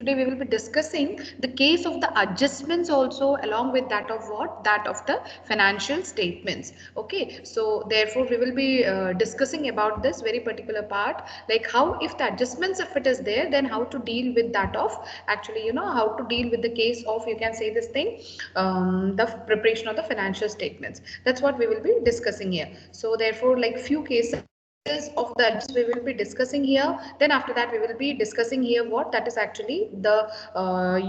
today we will be discussing the case of the adjustments also along with that of what? That of the financial statements. Okay, so therefore we will be discussing about this very particular part, like how if the adjustments if it is there, then how to deal with that of actually how to deal with the case of, you can say this thing, the preparation of the financial statements. That's what we will be discussing here. So therefore, like few cases of the adjustments we will be discussing here. Then after that we will be discussing here what that is actually the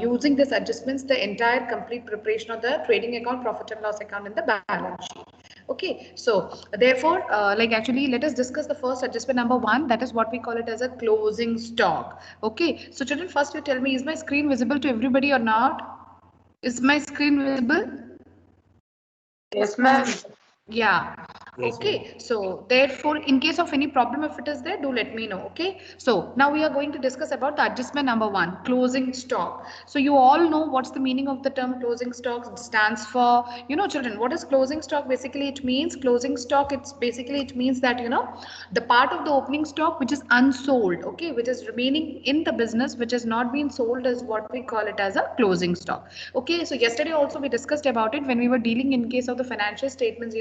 using this adjustments the entire complete preparation of the trading account, profit and loss account in the balance sheet. Okay, so therefore like actually let us discuss the first adjustment number one, that is what we call it as a closing stock. Okay, so children, first you tell me, is my screen visible to everybody or not? Is my screen visible? Yes, ma'am. Yeah. Okay. So therefore, in case of any problem, if it is there, do let me know. Okay. So now we are going to discuss about the adjustment number one, closing stock. So you all know what's the meaning of the term closing stock. It stands for, children, what is closing stock? Basically, it means closing stock. It means that, the part of the opening stock which is unsold, okay, which is remaining in the business, which has not been sold, is what we call it as a closing stock. Okay. So yesterday also we discussed about it when we were dealing in case of the financial statements.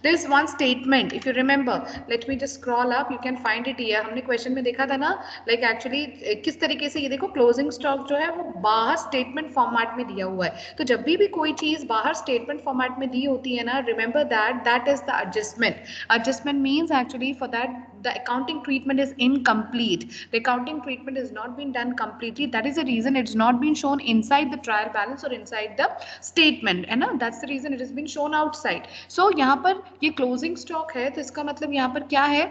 There is one statement, if you remember, let me just scroll up, you can find it here. हमने question में देखा था ना, like actually किस तरीके से ये देखो क्लोजिंग स्टॉक जो है वो बाहर स्टेटमेंट फॉर्मेट में दिया हुआ है. तो जब भी कोई चीज बाहर स्टेटमेंट फॉर्मेट में दी होती है ना, remember that is the adjustment means actually for that the accounting treatment is incomplete. The accounting treatment has not been done completely. That is the reason it's not been shown inside the trial balance or inside the statement, है ना? That's the reason it has been shown outside. So यहाँ पर ये closing stock है, तो इसका मतलब यहाँ पर क्या है?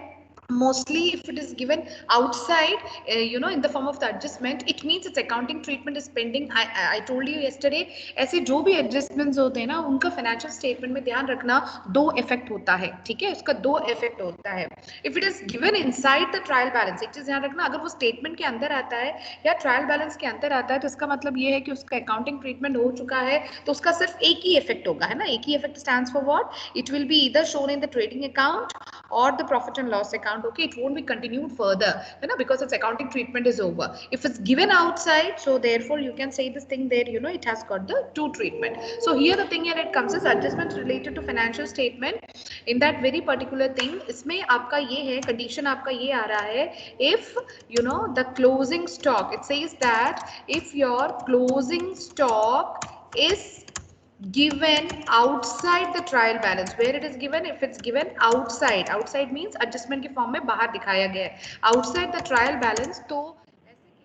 Mostly if it is given outside in the form of the adjustment, it means its accounting treatment is pending. I told you yesterday, ऐसे जो भी adjustments होते हैं ना, उनका financial statement में ध्यान रखना, दो effect होता है, ठीक है? उसका दो effect होता है. If it is given inside the trial balance, एक चीज ध्यान रखना, अगर वो statement के अंदर आता है या trial balance के अंदर आता है, तो इसका मतलब ये है कि उसका accounting treatment हो चुका है, तो उसका सिर्फ एक ही effect होगा, है ना? एक ही effect stands for what? It will be either shown in the trading account or the profit and loss account. Okay, it won't be continued further, because its accounting treatment is over. If it's given outside, so therefore you can say this thing there, it has got the two treatment. So here the thing here it comes is adjustments related to financial statement. In that very particular thing, इसमें आपका ये है condition, आपका ये आ रहा है, if the closing stock, it says that if your closing stock is given outside the trial balance, where it is given, if it's given outside means adjustment के form में बाहर दिखाया गया है, outside the trial balance, तो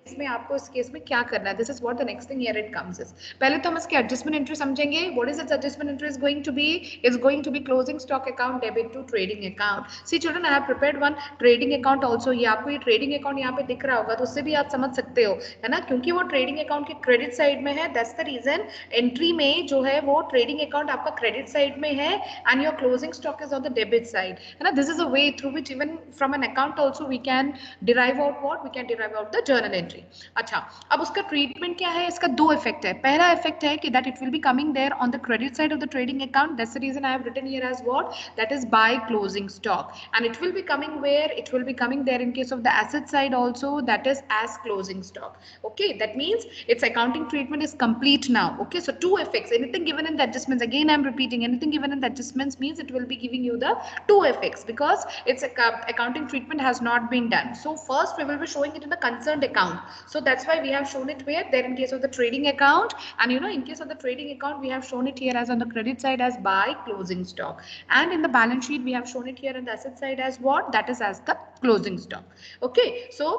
इसमें आपको इस केस में क्या करना है, this is what the next thing here it comes is. पहले तो हम इसके एडजस्टमेंट एंट्री समझेंगे. What is its adjustment entry is going to be, is going to be closing stock account debit to trading account. See children, I have prepared one trading account also. ये आपको ये trading account यहाँ पे दिख रहा होगा, तो उससे भी आप समझ सकते हो, है ना, क्योंकि वो ट्रेडिंग अकाउंट के क्रेडिट साइड में है. दैट्स द रीजन एंट्री में जो है वो ट्रेडिंग अकाउंट आपका क्रेडिट साइड में है and your closing stock is on the debit side, है ना. This is a way through which even from an account also we can derive out what, we can derive out the journal entry. अच्छा, अब उसका treatment क्या है, इसका दो effect है. पहला इफेक्ट है कि that it will be coming there on the credit side of the trading account. That's the reason I have written here as what, that is by closing stock, and it will be coming where, it will be coming there in case of the asset side also, that is as closing stock. Okay, that means its accounting treatment is complete now. Okay, so two effects, anything given in the adjustments, again I am repeating, anything given in the adjustments means it will be giving you the two effects because its accounting treatment has not been done. So first we will be showing it in the concerned account, so that's why we have shown it where there in case of the trading account, and in case of the trading account we have shown it here as on the credit side as buy closing stock, and in the balance sheet we have shown it here on the asset side as what, that is as the closing stock. Okay, so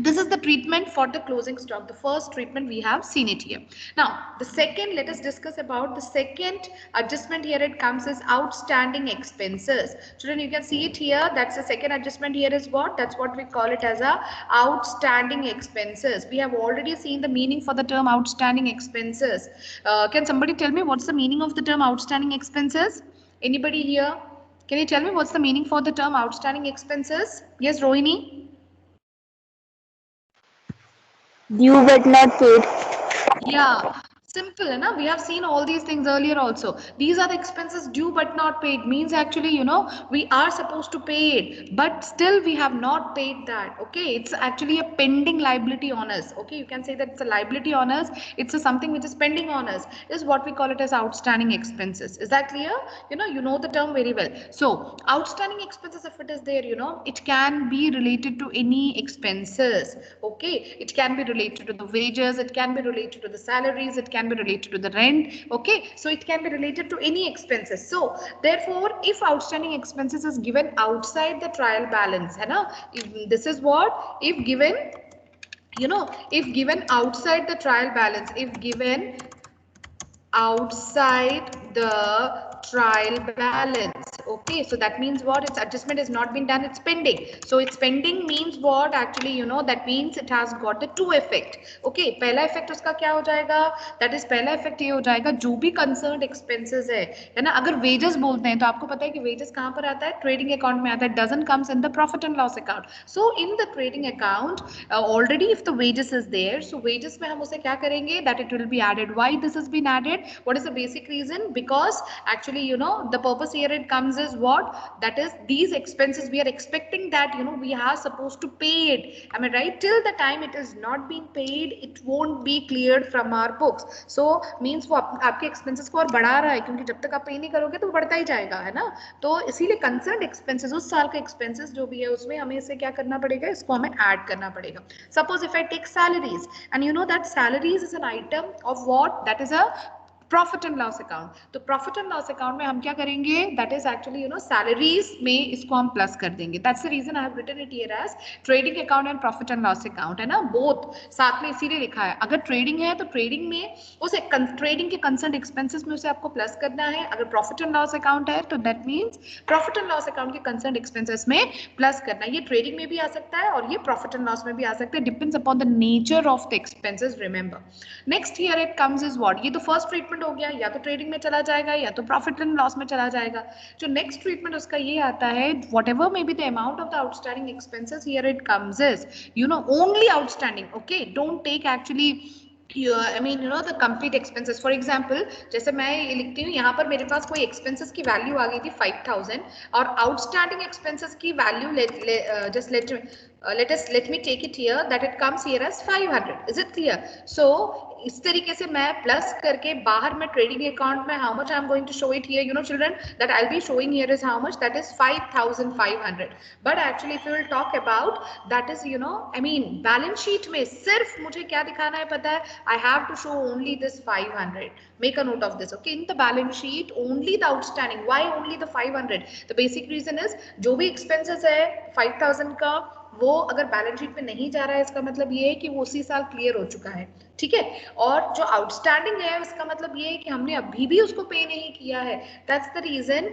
this is the treatment for the closing stock. The first treatment we have seen it here. Now the second, let us discuss about the second adjustment. Here it comes as outstanding expenses. Children, you can see it here. That's the second adjustment. Here is what, that's what we call it as a outstanding expenses. We have already seen the meaning for the term outstanding expenses. Can somebody tell me what's the meaning of the term outstanding expenses? Anybody here, can you tell me what's the meaning for the term outstanding expenses? Yes, Rohini. Due but not paid. Yeah, Simple, है ना? We have seen all these things earlier also. These are the expenses due but not paid. Means actually, you know, we are supposed to pay it, but still we have not paid that. Okay, it's actually a pending liability on us. Okay, you can say that it's a liability on us. It's a something which is pending on us. Is what we call it as outstanding expenses. Is that clear? You know the term very well. So outstanding expenses, if it is there, you know, it can be related to any expenses. Okay, it can be related to the wages, it can be related to the salaries, it can be related to the rent. Okay, so it can be related to any expenses. So therefore, if outstanding expenses is given outside the trial balance, है ना, this is what, if given, you know, if given outside the trial balance, if given outside the trial balance. Okay, so that means what, its adjustment has not been done, it's pending. So it's pending means what, actually, you know, that means it has got the two effect. Okay, पहला effect उसका क्या हो जाएगा, that is पहला effect ये हो जाएगा, जो भी concerned expenses है ना, अगर wages बोलते हैं तो आपको पता है कि wages कहाँ पर आता है, trading account में आता है, doesn't comes in the profit and loss account. So in the trading account, already if the wages is there, so wages में हम उसे क्या करेंगे, that it will be added. Why this has been added? What is the basic reason? Because actually, you know, the purpose here it comes is what, that is these expenses we are expecting that, you know, we are supposed to pay it. Am I right? Till the time it is not being paid, it won't be cleared from our books. So means वो आपके expenses को और बढ़ा रहा है, क्योंकि जब तक आप पे नहीं करोगे तो बढ़ता ही जाएगा, है ना? तो इसीलिए concerned expenses, उस साल का expenses जो भी है उसमें हमें इसे क्या करना पड़ेगा, इसको हमें add करना पड़ेगा. Suppose if I take salaries, and you know that salaries is an item of what, that is a profit and loss account. तो प्रॉफिट एंड लॉस अकाउंट में हम क्या करेंगे, that is actually, you know, salaries में इसको हम plus कर देंगे. That's the reason I have written it here as trading account and profit and loss account, है ना, बोथ साथ में इसीलिए लिखा है. अगर ट्रेडिंग है तो ट्रेडिंग में उसे ट्रेडिंग के कंसर्न एक्सपेंसेस में उसे आपको प्लस करना है. अगर प्रॉफिट एंड लॉस अकाउंट है तो that means profit and loss account के कंसर्न एक्सपेंसेस में प्लस करना. ये ट्रेडिंग में भी आ सकता है और ये प्रॉफिट एंड लॉस में भी आ सकता है, depends upon the nature of the expenses. Remember, next here it comes is what, ये तो फर्स्ट ट्रीटमेंट हो गया, या तो ट्रेडिंग में चला जाएगा या तो प्रॉफिट एंड लॉस में चला जाएगा. जो नेक्स्ट ट्रीटमेंट उसका ये आता है, whatever may be the amount of the outstanding expenses, here it comes is, you know, only outstanding. Okay, don't take actually, I mean, you know, the complete expenses. For example, जैसे मैं ये लिखती हूँ, यहाँ पर मेरे पास कोई expenses की value आ गई थी 5000 और outstanding expenses की value let me take it here that it comes here as 500. Is it clear? So इस तरीके से मैं प्लस करके बाहर में ट्रेडिंग अकाउंट में how much I am going to show it here, you know children, that I will be showing here is how much, that is 5500. But actually if you will talk about that is, you know, I mean balance sheet में सिर्फ मुझे क्या दिखाना है पता है, I have to show only this 500. Make a note of this. Okay, in the balance sheet only the outstanding. Why only the 500? The basic reason is जो भी expenses है 5000 का, वो अगर बैलेंस शीट में नहीं जा रहा है, इसका मतलब ये है कि वो उसी साल क्लियर हो चुका है. ठीक है, और जो आउटस्टैंडिंग है उसका मतलब ये है कि हमने अभी भी उसको पे नहीं किया है. That's the reason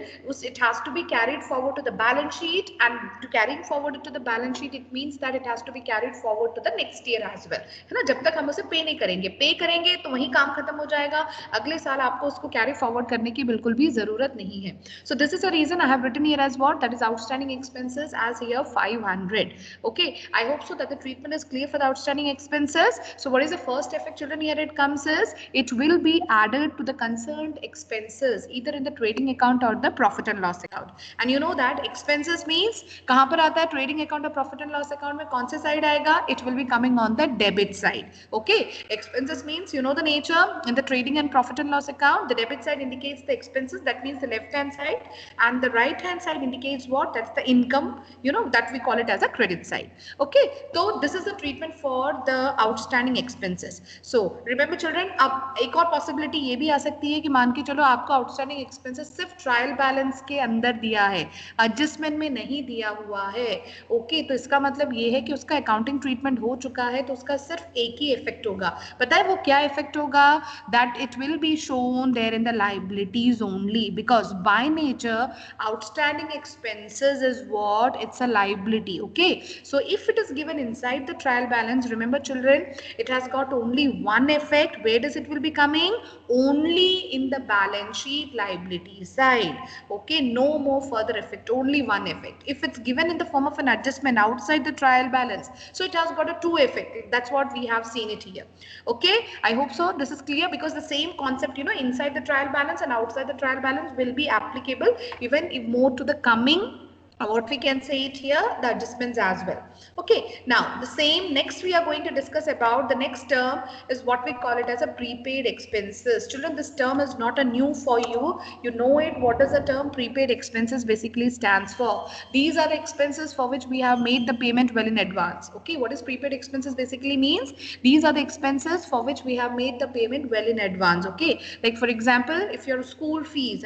it has to be carried forward to the balance sheet, and to carrying forward to the balance sheet it means that it has to be carried forward to the next year as well, है ना. जब तक हम उसे पे नहीं करेंगे, पे करेंगे तो वही काम खत्म हो जाएगा, अगले साल आपको उसको कैरी फॉरवर्ड करने की बिल्कुल भी जरूरत नहीं है. So this is a reason I have written here as what, that is outstanding expenses as here 500. Okay, I hope so that the treatment is clear for the outstanding expenses. So what is the first effect, children? Here it comes is, it will be added to the concerned expenses either in the trading account or the profit and loss account. And you know that expenses means कहाँ पर आता है, trading account और profit and loss account में कौन से side आएगा, it will be coming on the debit side. Okay, expenses means, you know the nature, in the trading and profit and loss account the debit side indicates the expenses, that means the left hand side, and the right hand side indicates what, that's the income, you know, that we call it as a credit side. Okay, so this is the treatment for the outstanding expenses. So remember children, अब एक और possibility ये भी आ सकती है कि मान के चलो आपको outstanding expenses सिर्फ ट्रायल बैलेंस के अंदर दिया है, एडजस्टमेंट में नहीं दिया हुआ है. ओके, तो इसका मतलब ये है कि उसका अकाउंटिंग ट्रीटमेंट हो चुका है, तो उसका सिर्फ एक ही इफेक्ट होगा. पता है वो क्या इफेक्ट होगा, that it will be shown there in the liabilities only, because by nature outstanding expenses is what, it's a liability. Okay, So if it is given inside the trial balance, remember children, it has got only one effect. Where does it will be coming? Only in the balance sheet liability side. Okay, no more further effect, only one effect. If it's given in the form of an adjustment outside the trial balance, so it has got a two effect. That's what we have seen it here. Okay, I hope so this is clear, because the same concept, inside the trial balance and outside the trial balance will be applicable even if more to the coming, what we can say it here, the adjustments as well. Okay, now the same, next we are going to discuss about the next term is what we call it as a prepaid expenses. Children, this term is not a new for you. You know it. What does the term prepaid expenses basically stands for? These are the expenses for which we have made the payment well in advance. Okay, what is prepaid expenses basically means? These are the expenses for which we have made the payment well in advance. Okay, like for example, if your school fees,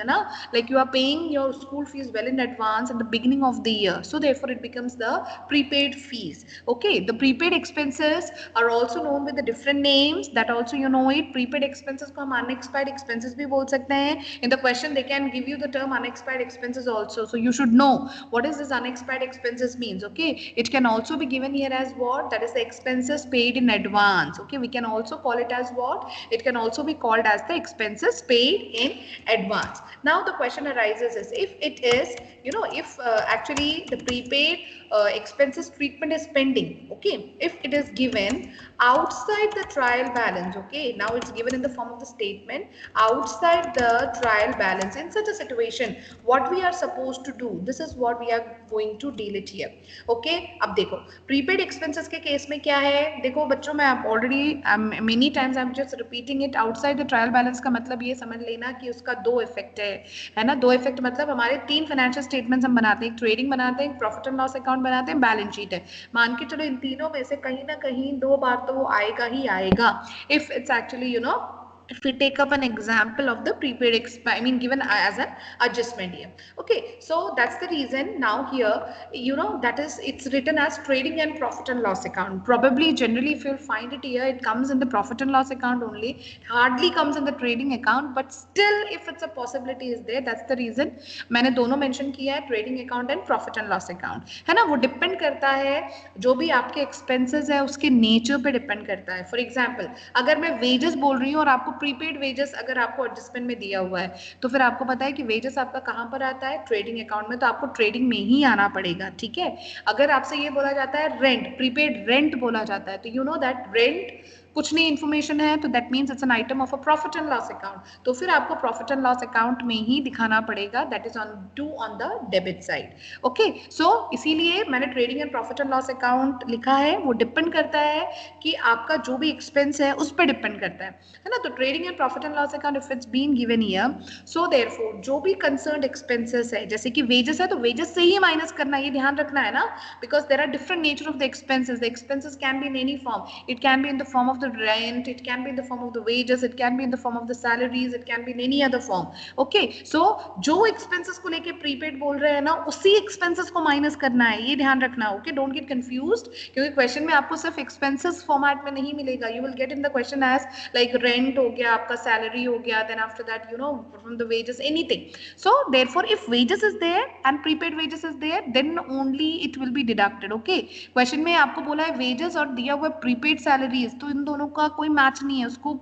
like you are paying your school fees well in advance at the beginning of the year, so therefore it becomes the prepaid fees. Okay, the prepaid expenses are also known with the different names, that also you know it. Prepaid expenses को हम unexpired expenses भी बोल सकते हैं. In the question they can give you the term unexpired expenses also, so you should know what is this unexpired expenses means. Okay, it can also be given here as what, that is the expenses paid in advance. Okay, we can also call it as what, it can also be called as the expenses paid in advance. Now the question arises is, if it is, if actually the prepaid expenses treatment is pending, okay, if it is given outside the trial balance, okay, now it's given in the form of the statement outside the trial balance, in such a situation what we are supposed to do, this is what we are going to deal it here. Okay, अब देखो prepaid expenses के case में क्या है, देखो बच्चों मैं already many times I'm just repeating it, outside the trial balance का मतलब ये समझ लेना कि उसका दो इफेक्ट है ना, दो इफेक्ट मतलब हमारे तीन फाइनेंशियल स्टेटमेंट्स हम बनाते हैं, एक ट्रेडिंग बनाते हैं, एक प्रॉफिट एंड लॉस अकाउंट बनाते हैं, बैलेंस शीट है, मान के चलो इन तीनों में से कहीं ना कहीं दो बार तो वो आएगा ही आएगा. If it's actually if we take up an example of the prepaid given as an adjustment here. Okay, so that's the reason now here, that is, it's written as trading and profit and loss account. Probably generally if you'll find it here, it comes in the profit and loss account only, hardly comes in the trading account, but still if it's a possibility is there, that's the reason मैंने दोनों mention किया है, trading account and profit and loss account, है ना. वो depend करता है जो भी आपके expenses है उसके nature पे depend करता है. For example, अगर मैं wages बोल रही हूँ और आपको प्रीपेड वेजेस अगर आपको एडजस्टमेंट में दिया हुआ है, तो फिर आपको पता है कि वेजेस आपका कहां पर आता है, ट्रेडिंग अकाउंट में, तो आपको ट्रेडिंग में ही आना पड़ेगा. ठीक है, अगर आपसे ये बोला जाता है रेंट, प्रीपेड रेंट बोला जाता है, तो यू नो दैट रेंट कुछ नहीं इन्फॉर्मेशन है, तो that means it's an item of a profit and loss account, तो फिर आपको प्रॉफिट एंड लॉस अकाउंट में ही दिखाना पड़ेगा, that is on the debit side. Okay, so इसीलिए मैंने trading and profit and loss account लिखा है. वो डिपेंड करता है कि आपका जो भी एक्सपेंस है उस पर डिपेंड करता है ना. तो trading and profit and loss account if it's been given here, so therefore जो भी कंसर्न्ड एक्सपेंसेस है, जैसे कि वेजेस है तो वेजेस से ही माइनस करना, ये ध्यान रखना है ना, because there are different nature of the expenses. The expenses can be in any form, it can be in the form of the rent, it can be in the form of the wages, it can be in the form of the salaries, it can be in any other form. Okay, so जो expenses को लेके prepaid बोल रहे हैं ना, उसी expenses को minus करना है, ये ध्यान रखना. Okay, don't get confused, क्योंकि question में आपको सिर्फ expenses format में नहीं मिलेगा. You will get in the question as like rent हो गया, आपका salary हो गया, then after that from the wages, anything. So therefore if wages is there and prepaid wages is there, then only it will be deducted. Okay, question में आपको बोला है wages और दिया हुआ prepaid salaries, तो इन दोनों का कोई मैच नहीं है, उसको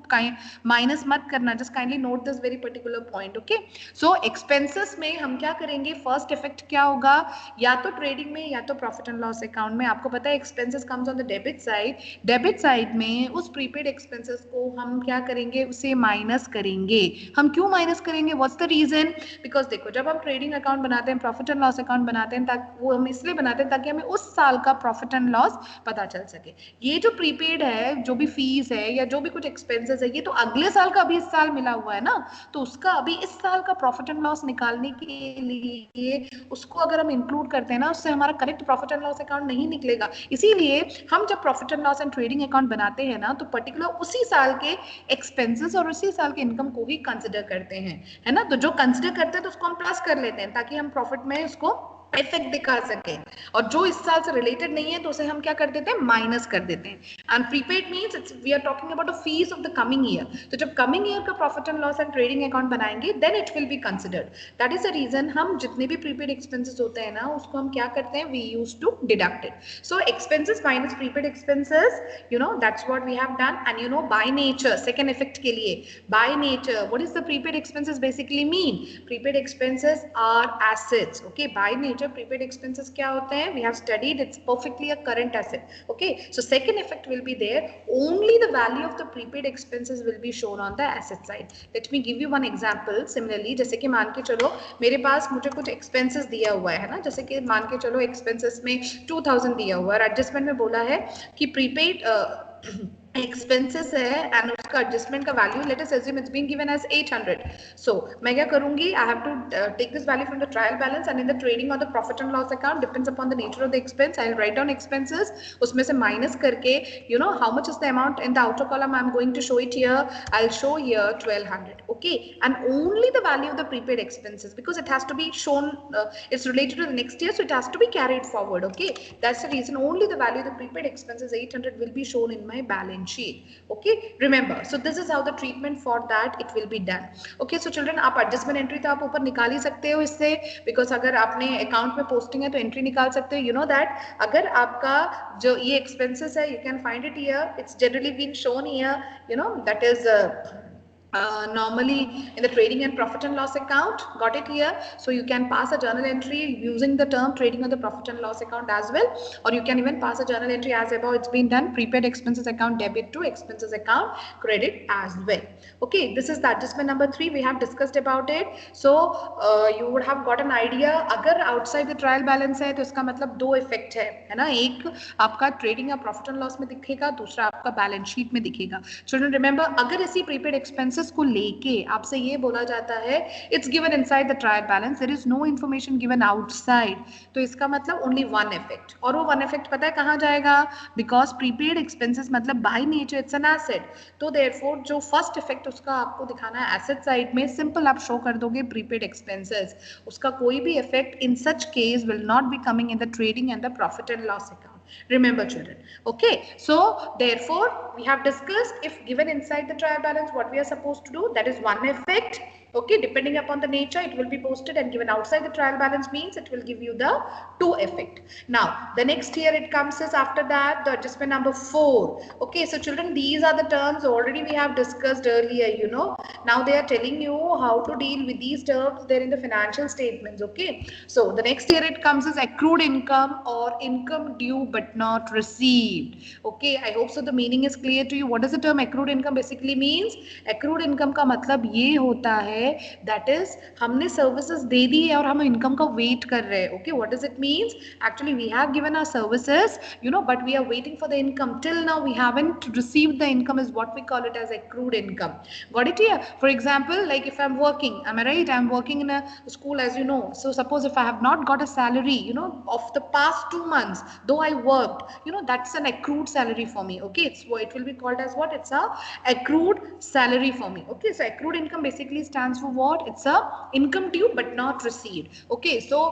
माइनस मत करना. Just kindly note this very particular point. Okay, so expenses में हम क्या करेंगे, फर्स्ट इफेक्ट क्या होगा, या तो ट्रेडिंग में या तो प्रॉफिट एंड लॉस अकाउंट में. आपको पता है expenses comes on the debit side, debit side में उस प्रीपेड एक्सपेंसेस को हम क्या करेंगे, उसे माइनस करेंगे. हम क्यों माइनस करेंगे, व्हाट्स द रीजन, बिकॉज देखो जब हम ट्रेडिंग अकाउंट बनाते हैं, प्रॉफिट एंड लॉस अकाउंट बनाते हैं, ताकि वो हम इसलिए बनाते हैं ताकि हमें उस साल का प्रॉफिट एंड लॉस पता चल सके. ये जो प्रीपेड है, जो भी फीस है या जो भी कुछ एक्सपेंसेस है, ये तो अगले साल का अभी इस साल मिला हुआ है ना, तो उसका अभी इस साल का प्रॉफिट एंड लॉस निकालने के लिए उसको अगर हम इंक्लूड करते हैं ना, उससे हमारा correct profit and loss account नहीं निकलेगा. इसीलिए हम जब profit and loss and trading account बनाते हैं ना, तो पर्टिकुलर उसी साल के एक्सपेंसेस और उसी साल के इनकम को ही कंसिडर करते हैं, है ना. तो जो कंसिडर करते हैं तो उसको हम प्लस कर लेते हैं ताकि हम प्रॉफिट में उसको इफेक्ट दिखा सके, और जो इस साल से रिलेटेड नहीं है तो उसे हम क्या कर देते हैं, माइनस कर देते हैं. And prepaid means we are talking about a fees of the coming year. तो जब कमिंग ईयर का profit and loss and trading account बनाएंगे then it will be considered. That is the reason हम जितने भी प्रीपेड एक्सपेंसेस होते हैं ना उसको हम क्या करते हैं, we use to deduct it. So expenses minus prepaid expenses, you know that's what we have done. And you know by nature, second effect के लिए, by nature what is the prepaid expenses basically mean? Prepaid expenses are assets. Okay, by nature prepaid expenses क्या होते हैं, we have studied, it's perfectly a current asset. Okay, so second effect will be there, only the value of the prepaid expenses will be shown on the asset side. Let me give you one example. Similarly, जैसे कि मान के चलो मेरे पास मुझे कुछ expenses दिया हुआ है ना, जैसे कि मान के चलो expenses में 2000 दिया हुआ है, एडजस्टमेंट में बोला है कि prepaid एक्सपेंसेस है एंड उसका एडजस्टमेंट का value let us assume it's been given as 800. So मैं क्या करूंगी, I have to take this value from the trial balance and in the trading और the profit and loss account depends upon the nature of the expense. I will write down expenses, उसमें से minus करके you know how much is the amount in the outer column I am going to show it here. I will show here 1200. Okay, and only the value of the prepaid expenses because it has to be shown, it's related to the next year, so it has to be carried forward. Okay, that's the reason only the value of the prepaid expenses 800 will be shown in my balance sheet. Okay, remember, so this is how the treatment for that it will be done. Okay, so children, आप adjustment entry तो आप ऊपर निकाल ही सकते हो इससे, because अगर आपने account में posting है तो entry निकाल सकते हो. You know that अगर आपका जो ये expenses है, you can find it here, it's generally been shown here, you know, that is normally in the trading and profit and loss account. Got it here? So you can pass a journal entry using the term trading on the profit and loss account as well, or you can even pass a journal entry as above. It's been done, prepaid expenses account debit to expenses account credit as well. Okay, this is the adjustment number 3. We have discussed about it. So you would have got an idea. अगर outside the trial balance है तो इसका मतलब दो effect है ना, एक आपका trading या profit and loss में दिखेगा, दूसरा आपका balance sheet में दिखेगा. Children remember, अगर ऐसी prepaid expenses को लेके आपसे ये बोला जाता है it's given inside the trial balance, there is no information given outside, तो इसका मतलब ओनली वन इफेक्ट. और वो वन इफेक्ट पता है कहां जाएगा, बिकॉज प्रीपेड एक्सपेंसेस मतलब bye nature it's an asset, तो देयरफॉर जो फर्स्ट इफेक्ट उसका आपको दिखाना है एसेट साइड में, सिंपल आप शो कर दोगे प्रीपेड एक्सपेंसेस, उसका कोई भी effect in such case will not be coming in the trading and the profit and loss account. Remember children. Okay, so therefore we have discussed if given inside the trial balance what we are supposed to do, that is one effect. Okay, depending upon the nature it will be posted, and given outside the trial balance means it will give you the two effect. Now the next here it comes is after that the adjustment number 4. Okay, so children, these are the terms already we have discussed earlier, you know. Now they are telling you how to deal with these terms there in the financial statements. Okay, so the next here it comes is accrued income or income due but not received. Okay, I hope so the meaning is clear to you. What does the term accrued income basically means? Accrued income का मतलब ये होता है that is हमने services दे दी है और हम income का wait कर रहे हैं. Okay, what does it means? Actually we have given our services, you know, but we are waiting for the income. Till now we haven't received the income, is what we call it as accrued income. Got it here? For example, like if I'm working, am I right? I'm working in a school, as you know. So suppose if I have not got a salary, you know, of the past 2 months, though I worked, you know, that's an accrued salary for me. Okay, it will be called as what? It's a accrued salary for me. Okay, so accrued income basically stands for what? It's a income due but not received. Okay, so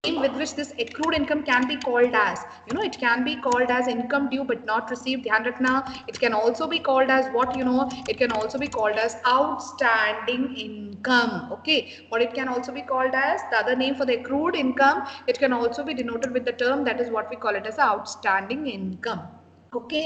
with which this accrued income can be called as, you know, it can be called as income due but not received. Dhyan rakhna. It can also be called as what, you know, it can also be called as outstanding income. Okay, what it can also be called as, the other name for the accrued income, it can also be denoted with the term that is what we call it as outstanding income. Okay,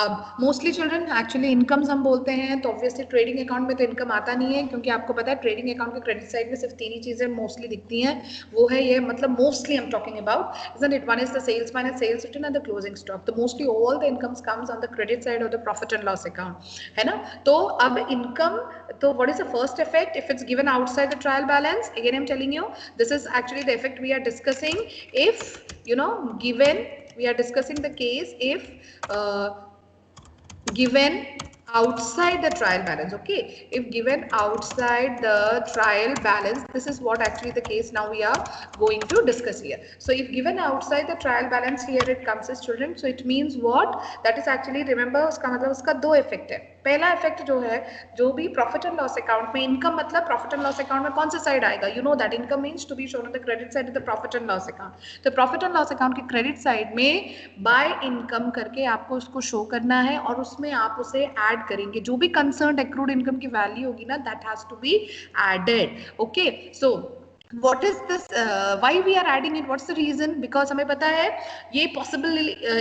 अब mostly children actually incomes हम बोलते हैं तो obviously trading account में तो income आता नहीं है, क्योंकि आपको पता है ट्रेडिंग अकाउंट के क्रेडिट साइड में सिर्फ 3 ही चीजें मोस्टली दिखती हैं, वो है ये, मतलब mostly I am talking about, isn't it? One is the sales minus sales return and the closing stock. तो mostly all the incomes comes on the credit side of the profit and loss account, है ना. तो अब income, तो what is the first effect if it's given outside the trial balance? Again I am telling you, this is actually the effect we are discussing. If you know given, we are discussing the case if given outside the trial balance. Okay, if given outside the trial balance, this is what actually the case now we are going to discuss here. So if given outside the trial balance, here it comes as children, so it means what? That is actually, remember, uska matlab uska do effect hai. पहला effect जो है, जो भी profit and loss account में income मतलब profit and loss account में कौन सा साइड आएगा, you know that income means to be shown on the credit side of the profit and loss account. तो प्रॉफिट एंड लॉस अकाउंट के credit side में by income करके आपको उसको शो करना है और उसमें आप उसे ऐड करेंगे, जो भी कंसर्न एक्रूड इनकम की वैल्यू होगी ना, that has to be added. Okay, so what is this why we are adding it, what's the reason, because हमें पता है ये possible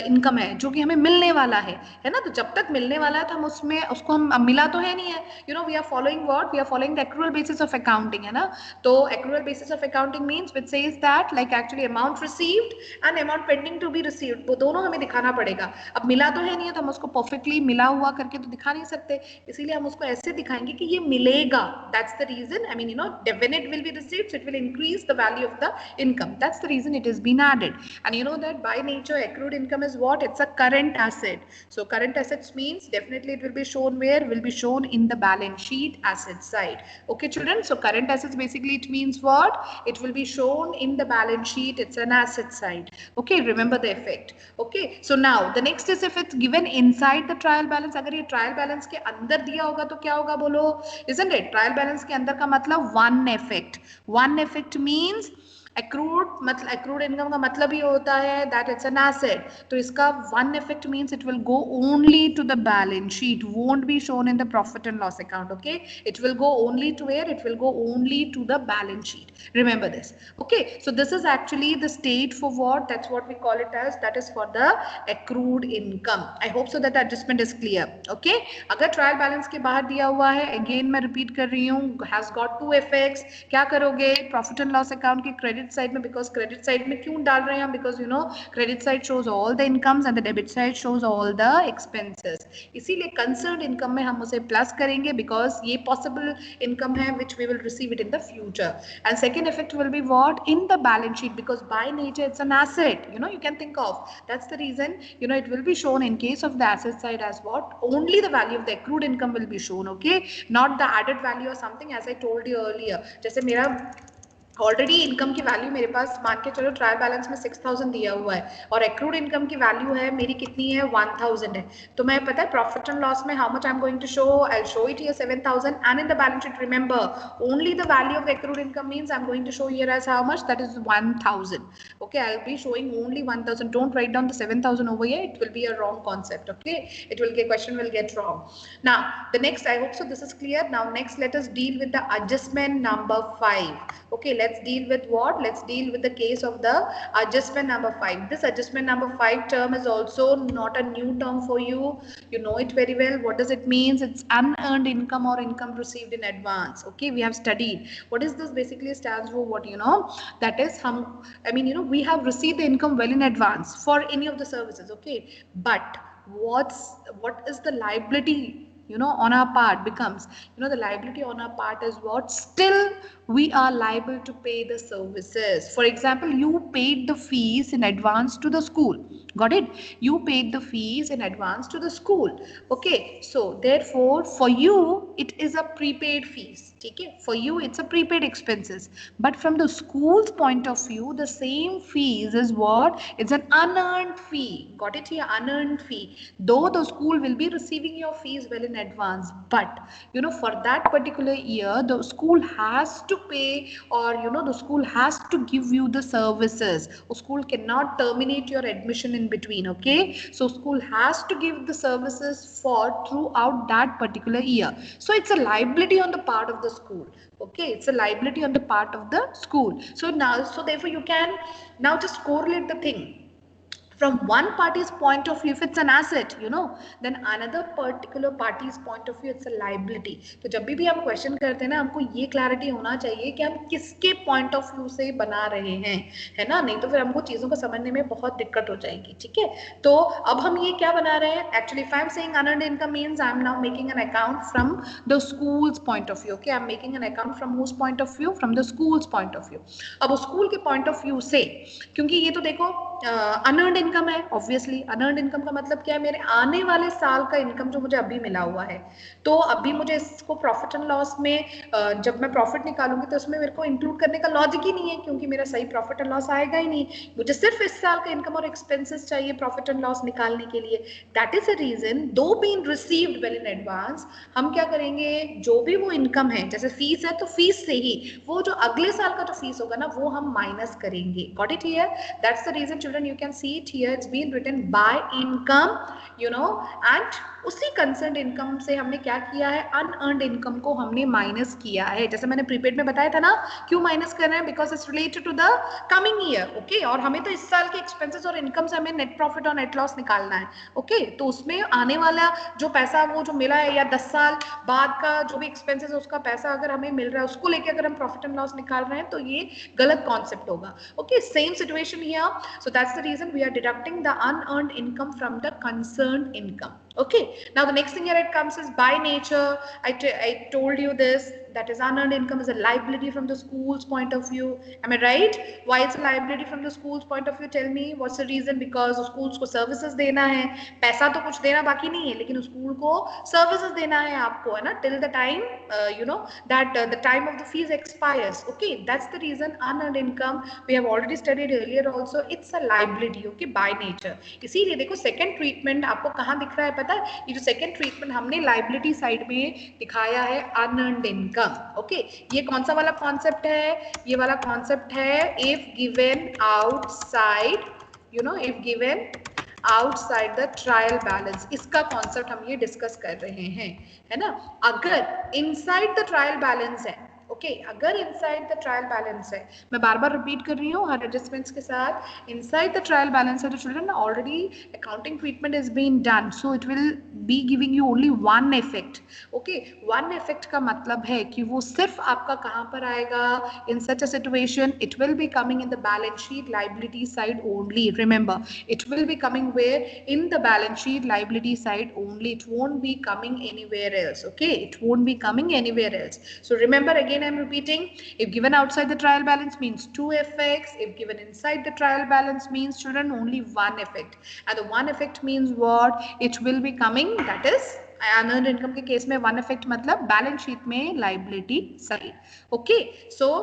income है जो कि हमें मिलने वाला है ना, तो जब तक मिलने वाला है तो हम उसमें उसको हम मिला तो है नहीं है, you know we are following what, we are following the accrual basis of accounting, है ना। तो accrual basis of accounting means which says that like actually amount received and amount pending to be received, वो दोनों हमें दिखाना पड़ेगा। अब मिला तो है नहीं है तो हम उसको perfectly मिला हुआ करके तो दिखा नहीं सकते, इसीलिए हम उसको ऐसे दिखाएंगे कि ये मिलेगा, that's the reason, I mean you know when it will be received so it will increase the value of the income, that's the reason it has been added। and you know that by nature accrued income is what, it's a current asset, so current assets means definitely it will be shown where, will be shown in the balance sheet asset side। okay children, so current assets basically it means what, it will be shown in the balance sheet, it's an asset side। okay, remember the effect। okay, so now the next is if it's given inside the trial balance, अगर ये trial balance के अंदर दिया होगा तो क्या होगा बोलो, isn't it, trial balance के अंदर का मतलब one effect, one effect means accrued, मतलब accrued income का मतलब ही होता है that it's an asset, तो इसका one effect means it will go only to the balance sheet, won't be shown in the profit and loss account। okay, it will go only to where, it will go only to the balance sheet, remember this। okay, so this is actually the state for what, that's what we call it as, that is for the accrued income। I hope so that the adjustment is clear। okay, अगर trial balance के बाहर दिया हुआ है, again मैं repeat कर रही हूँ, हैज गॉट टू इफेक्ट्स, क्या करोगे, प्रॉफिट एंड लॉस अकाउंट के क्रेडिट साइड में, बिकॉज क्रेडिट साइड में क्यों डाल रहे हैं हम, because you no credit side shows all the incomes and the debit side shows all the expenses, इसीलिए कंसर्न्ड इनकम में हम उसे प्लस करेंगे बिकॉज ये पॉसिबल इनकम है which we will receive it in the future. And second effect will be what, in the balance sheet, because by nature it's an asset, you know you can think of, that's the reason you know it will be shown in case of the asset side as what, only the value of the accrued income will be shown। okay, not the added value or something, as I told you earlier, जैसे मेरा already income की value मेरे पास मान के चलो trial balance में 6000 दिया हुआ है और एक्रूड इनकम की वैल्यू है मेरी कितनी है 1000 है, तो मैं पता है प्रॉफिट एंड लॉस में how much I am going to show, I will show it here 7000 and in the balance sheet remember only the value of accrued income means I am going to show here as how much, that is 1000। okay, I will be showing only 1000, don't write down the 7000 over here, it will be a wrong concept। okay, it will get, question will get wrong। now the next, I hope so this is clear। now next let us deal with the adjustment number 5। okay, let's deal with what, let's deal with the case of the adjustment number 5। this adjustment number 5 term is also not a new term for you, you know it very well, what does it means, it's unearned income or income received in advance। okay, we have studied what is this, basically stands for what, you know, that is hum, I mean you know we have received the income well in advance for any of the services। okay, but what is the liability, you know, on our part becomes, you know, the liability on our part is what, still we are liable to pay the services। for example, you paid the fees in advance to the school, got it, you paid the fees in advance to the school। okay, so therefore for you it is a prepaid fees, okay, for you it's a prepaid expenses, but from the school's point of view the same fees is what, it's an unearned fee, got it here, unearned fee, though the school will be receiving your fees well in advance, but you know for that particular year the school has to pay, or you know the school has to give you the services, school cannot terminate your admission in between। okay, so school has to give the services for throughout that particular year, so it's a liability on the part of the school। okay, it's a liability on the part of the school, so now, so therefore you can now just correlate the thing from one party's point of view, if it's an asset, you know, then another particular party's point of view, it's a liability। तो जब भी हम question करते हैं ना, हमको ये clarity होना चाहिए कि हम किसके पॉइंट ऑफ व्यू से बना रहे हैं, है ना, नहीं तो फिर हमको चीजों को समझने में बहुत दिक्कत हो जाएगी। ठीक है, तो अब हम ये क्या बना रहे हैं, actually if I am saying unearned income means I am now making an account from the school's point of view. Okay, I am making an account from whose point of view, from the school's point of view. अब school के point of view से, क्योंकि ये तो देखो unearned income है, obviously unearned income का मतलब क्या है, मेरे आने वाले साल का इनकम जो मुझे अभी मिला हुआ है, तो अभी मुझे इसको प्रॉफिट एंड लॉस में जब मैं प्रॉफिट निकालूंगी तो उसमें मेरे को इंक्लूड करने का लॉजिक ही नहीं है, क्योंकि मेरा सही प्रॉफिट एंड लॉस आएगा ही नहीं, मुझे सिर्फ इस साल का इनकम और एक्सपेंसेस चाहिए प्रॉफिट एंड लॉस निकालने के लिए। That is a reason, though been received well in advance, हम क्या करेंगे, जो भी वो इनकम है, जैसे फीस है तो फीस से ही वो जो अगले साल का जो फीस होगा ना वो हम माइनस करेंगे। Got it here? That's the reason children, you can see it here, it's been written by income, you know, and उसी कंसर्न इनकम से हमने क्या किया है, अनअर्न्ड इनकम को हमने माइनस किया है। जैसे मैंने प्रीपेड में बताया था ना, क्यों माइनस कर रहे हैं, because it's related to the coming year, okay, और हमें तो इस साल के एक्सपेंसेस और इनकम से हमें नेट प्रॉफिट और नेट लॉस निकालना है, ओके, तो उसमें आने वाला जो पैसा वो जो मिला है या 10 साल बाद का जो भी एक्सपेंसेस है उसका पैसा अगर हमें मिल रहा है, उसको लेके अगर हम प्रॉफिट एंड लॉस निकाल रहे हैं तो ये गलत कॉन्सेप्ट होगा, okay, same situation here, so that's the reason we are deducting the unearned income from the concerned income. Okay, now the next thing here it comes is by nature. I told you this, that is unearned income is a liability from the school's point of view. Am I right? Why it's a liability from the school's point of view? Tell me what's the reason? Because schools को services देना है, पैसा तो कुछ देना बाकी नहीं है, लेकिन स्कूल को services देना है आपको, है ना, till the time you know that the time of the fees expires. Okay, that's the reason unearned income we have already studied earlier also, it's a liability, okay, by nature. इसीलिए देखो second treatment आपको कहाँ दिख रहा है पता है, ये जो सेकंड ट्रीटमेंट हमने लाइबिलिटी साइड में दिखाया है अनअर्न्ड इनकम, ओके, ये कौन सा वाला कॉन्सेप्ट है, ये वाला कॉन्सेप्ट है if given outside, you know, if given outside the trial balance, इसका कॉन्सेप्ट हम ये डिस्कस कर रहे हैं, है ना। अगर इनसाइड द ट्रायल बैलेंस है, ओके, अगर इनसाइड द ट्रायल बैलेंस है, मैं बार बार रिपीट कर रही हूँ हर एडजस्टमेंट्स के साथ, इनसाइड द ट्रायल बैलेंस है तो children already accounting treatment is been done, so it will be giving you only one effect, okay, one effect का मतलब है कि वो सिर्फ आपका कहाँ पर आएगा, in such a situation it will be coming in the balance sheet liability side only, remember it will be coming where, in the balance sheet liability side only, it won't be coming anywhere else, okay, it won't be coming anywhere else. So remember again I'm repeating, if given outside the trial balance means two effects, if given inside the trial balance means children only one effect, and the one effect means what, it will be coming, that is unearned income के case में one effect मतलब balance sheet में liability side, okay. So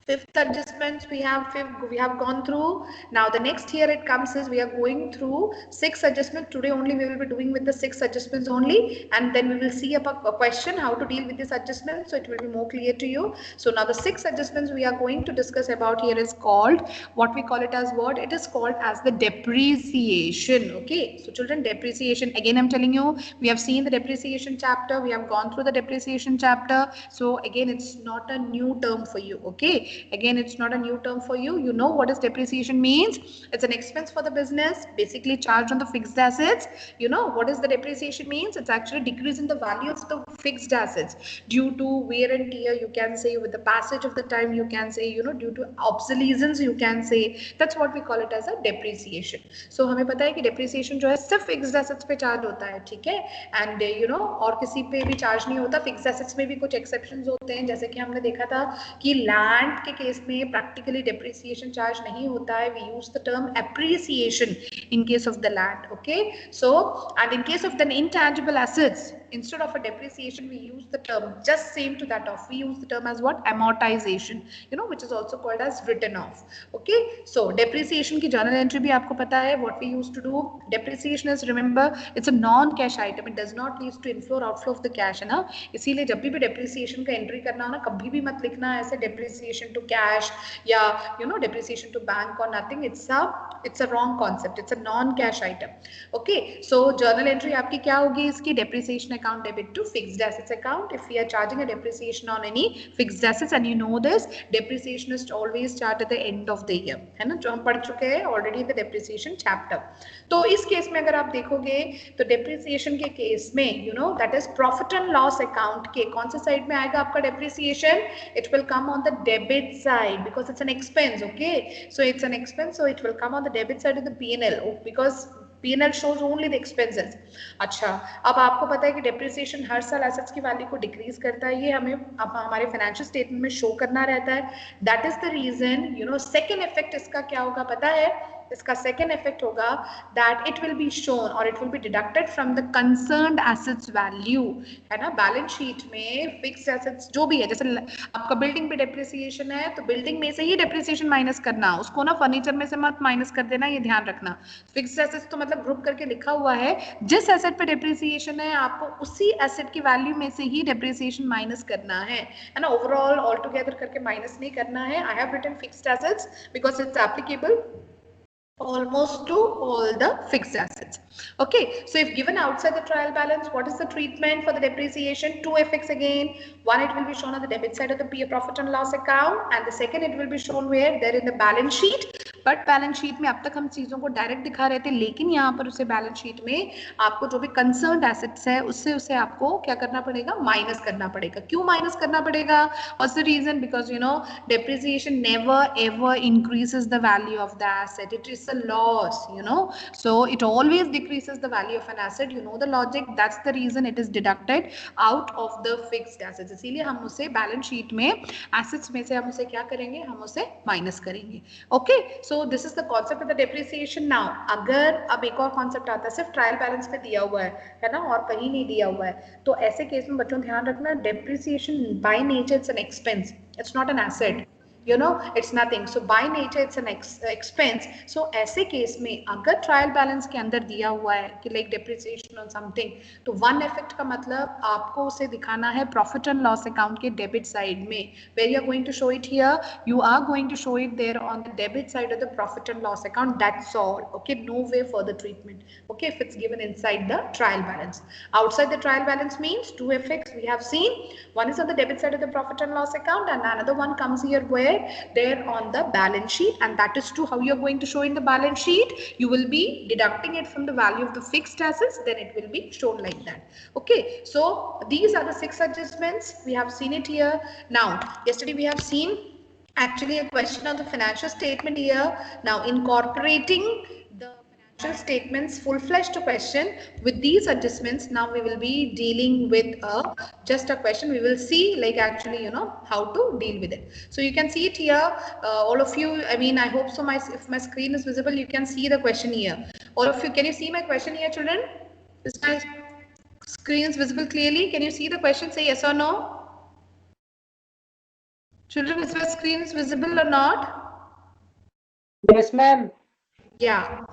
fifth adjustments we have gone through. Now the next here it comes is we are going through six adjustments today only, we will be doing with the six adjustments only, and then we will see a question how to deal with this adjustment, so it will be more clear to you. So now the six adjustments we are going to discuss about here is called, what we call it as what, it is called as the depreciation, okay. So children, depreciation, again I'm telling you, we have seen the depreciation chapter, we have gone through the depreciation chapter, so again it's not a new term for you, okay. Again, it's not a new term for you. You know what is depreciation means. It's an expense for the business, basically charged on the fixed assets. You know what is the depreciation means. It's actually decrease in the value of the fixed assets due to wear and tear, you can say, with the passage of the time, you can say, you know, due to obsolescence, you can say. That's what we call it as a depreciation. So हमें पता है कि depreciation जो है सिर्फ fixed assets पे charge होता है, ठीक है, and you know और किसी पे भी charge नहीं होता. Fixed assets में भी कुछ exceptions होते हैं, जैसे कि हमने देखा था कि land के केस में प्रैक्टिकली डेप्रिसिएशन चार्ज नहीं होता है, we use the term appreciation in case of the land, okay. So and in case of the intangible assets, instead of a depreciation we use the term just same to that of, we use the term as what, amortization, you know, which is also called as written off, okay. So depreciation की journal entry भी आपको पता है, what we used to do, depreciation is, remember, it's a non cash item, it does not lead to inflow or outflow of the cash, है ना. इसीलिए जब भी depreciation का entry करना हो ना, कभी भी मत लिखना ऐसे depreciation to cash या you know depreciation to bank or nothing, it's a wrong concept, it's a non cash item, okay. So journal entry आपकी क्या होगी इसकी, depreciation account debit to fixed assets account. If we are charging a depreciation on any fixed assets, and you know this, depreciation is always charged at the end of the year, है ना, जो हम पढ़ चुके हैं already in the depreciation chapter. तो इस case में अगर आप देखोगे तो depreciation के केस में, you know, that is profit and loss account के कौन से साइड में आएगा आपका depreciation, it will come on the debit side because it's an expense, okay. So it's an expense, so it will come on the debit side of the P&L, because P&L shows only the expenses. अच्छा, अब आपको पता है कि depreciation हर साल assets की value को decrease करता है, ये हमें अब हमारे फाइनेंशियल स्टेटमेंट में शो करना रहता है. That is the reason, you know, second effect इसका क्या होगा पता है, इसका सेकेंड इफेक्ट होगा that it will be shown और it will be deducted from the concerned assets value, है ना। बैलेंस शीट में फिक्स्ड एसेट्स जो भी है, जैसे आपका बिल्डिंग पे डेप्रिसिएशन है तो बिल्डिंग में से ही डेप्रिसिएशन माइनस करना, उसको ना फर्नीचर में से मत माइनस कर देना, ये ध्यान रखना। फिक्स्ड एसेट्स तो मतलब ग्रुप करके लिखा हुआ है, जिस एसेट पे डेप्रिसिएशन है आपको उसी एसेट की वैल्यू में से ही डेप्रिसिएशन माइनस करना है ना। ओवरऑल ऑल टुगेदर करके माइनस नहीं करना है। I have written fixed assets because it's applicable almost to all the fixed assets. Okay, so if given outside the trial balance, what is the treatment for the depreciation? Two effects again. One, it will be shown on the debit side of the profit and loss account, and the second, it will be shown where there in the balance sheet. But balance sheet में अब तक हम चीजों को direct दिखा रहे थे, लेकिन यहाँ पर उसे बैलेंस शीट में आपको जो भी कंसर्न्ड एसेट्स है उससे उसे आपको क्या करना पड़ेगा, माइनस करना पड़ेगा। क्यों माइनस करना पड़ेगा? What's the reason? Because you know depreciation never ever increases the value of the asset, it is a loss, you know, so it always decreases the value of an asset, you know the logic, that's the reason it is deducted out of the fixed assets। इसीलिए हम उसे balance sheet में assets में से हम उसे क्या करेंगे, हम उसे माइनस करेंगे। Okay, so this is the concept of the depreciation. Now अगर अब एक और कॉन्सेप्ट आता है, सिर्फ ट्रायल बैलेंस पे दिया हुआ है ना, और कहीं नहीं दिया हुआ है, तो ऐसे केस में बच्चों ध्यान रखना, depreciation bye nature it's an expense, it's not an asset, you know, it's nothing, so by nature it's an expense। so ऐसे केस में अगर ट्रायल बैलेंस के अंदर दिया हुआ है कि लाइक डेप्रिसिएशन और समथिंग, तो वन इफेक्ट का मतलब आपको उसे दिखाना है प्रॉफिट एंड लॉस अकाउंट के डेबिट साइड में, where you are going to show it here, you are going to show it there on the debit side of the profit and loss account, that's all। okay, no way further treatment, okay, if it's given inside the trial balance। outside the trial balance means two effects we have seen, one is on the debit side of the profit and loss account, and another one comes here where they're on the balance sheet, and that is true how you're going to show in the balance sheet, you will be deducting it from the value of the fixed assets, then it will be shown like that। okay, so these are the 6 adjustments, we have seen it here। now yesterday we have seen actually a question on the financial statement here, now incorporating the financial statements full-fledged question with these adjustments, now we will be dealing with just a question, we will see like actually you know how to deal with it। so you can see it here, all of you, I mean I hope so if my screen is visible you can see the question here, all of you, can you see my question here children? Is my screen is visible clearly? Can you see the question? Say yes or no. Children, is my screen is visible or not? Yes, ma'am. Yeah.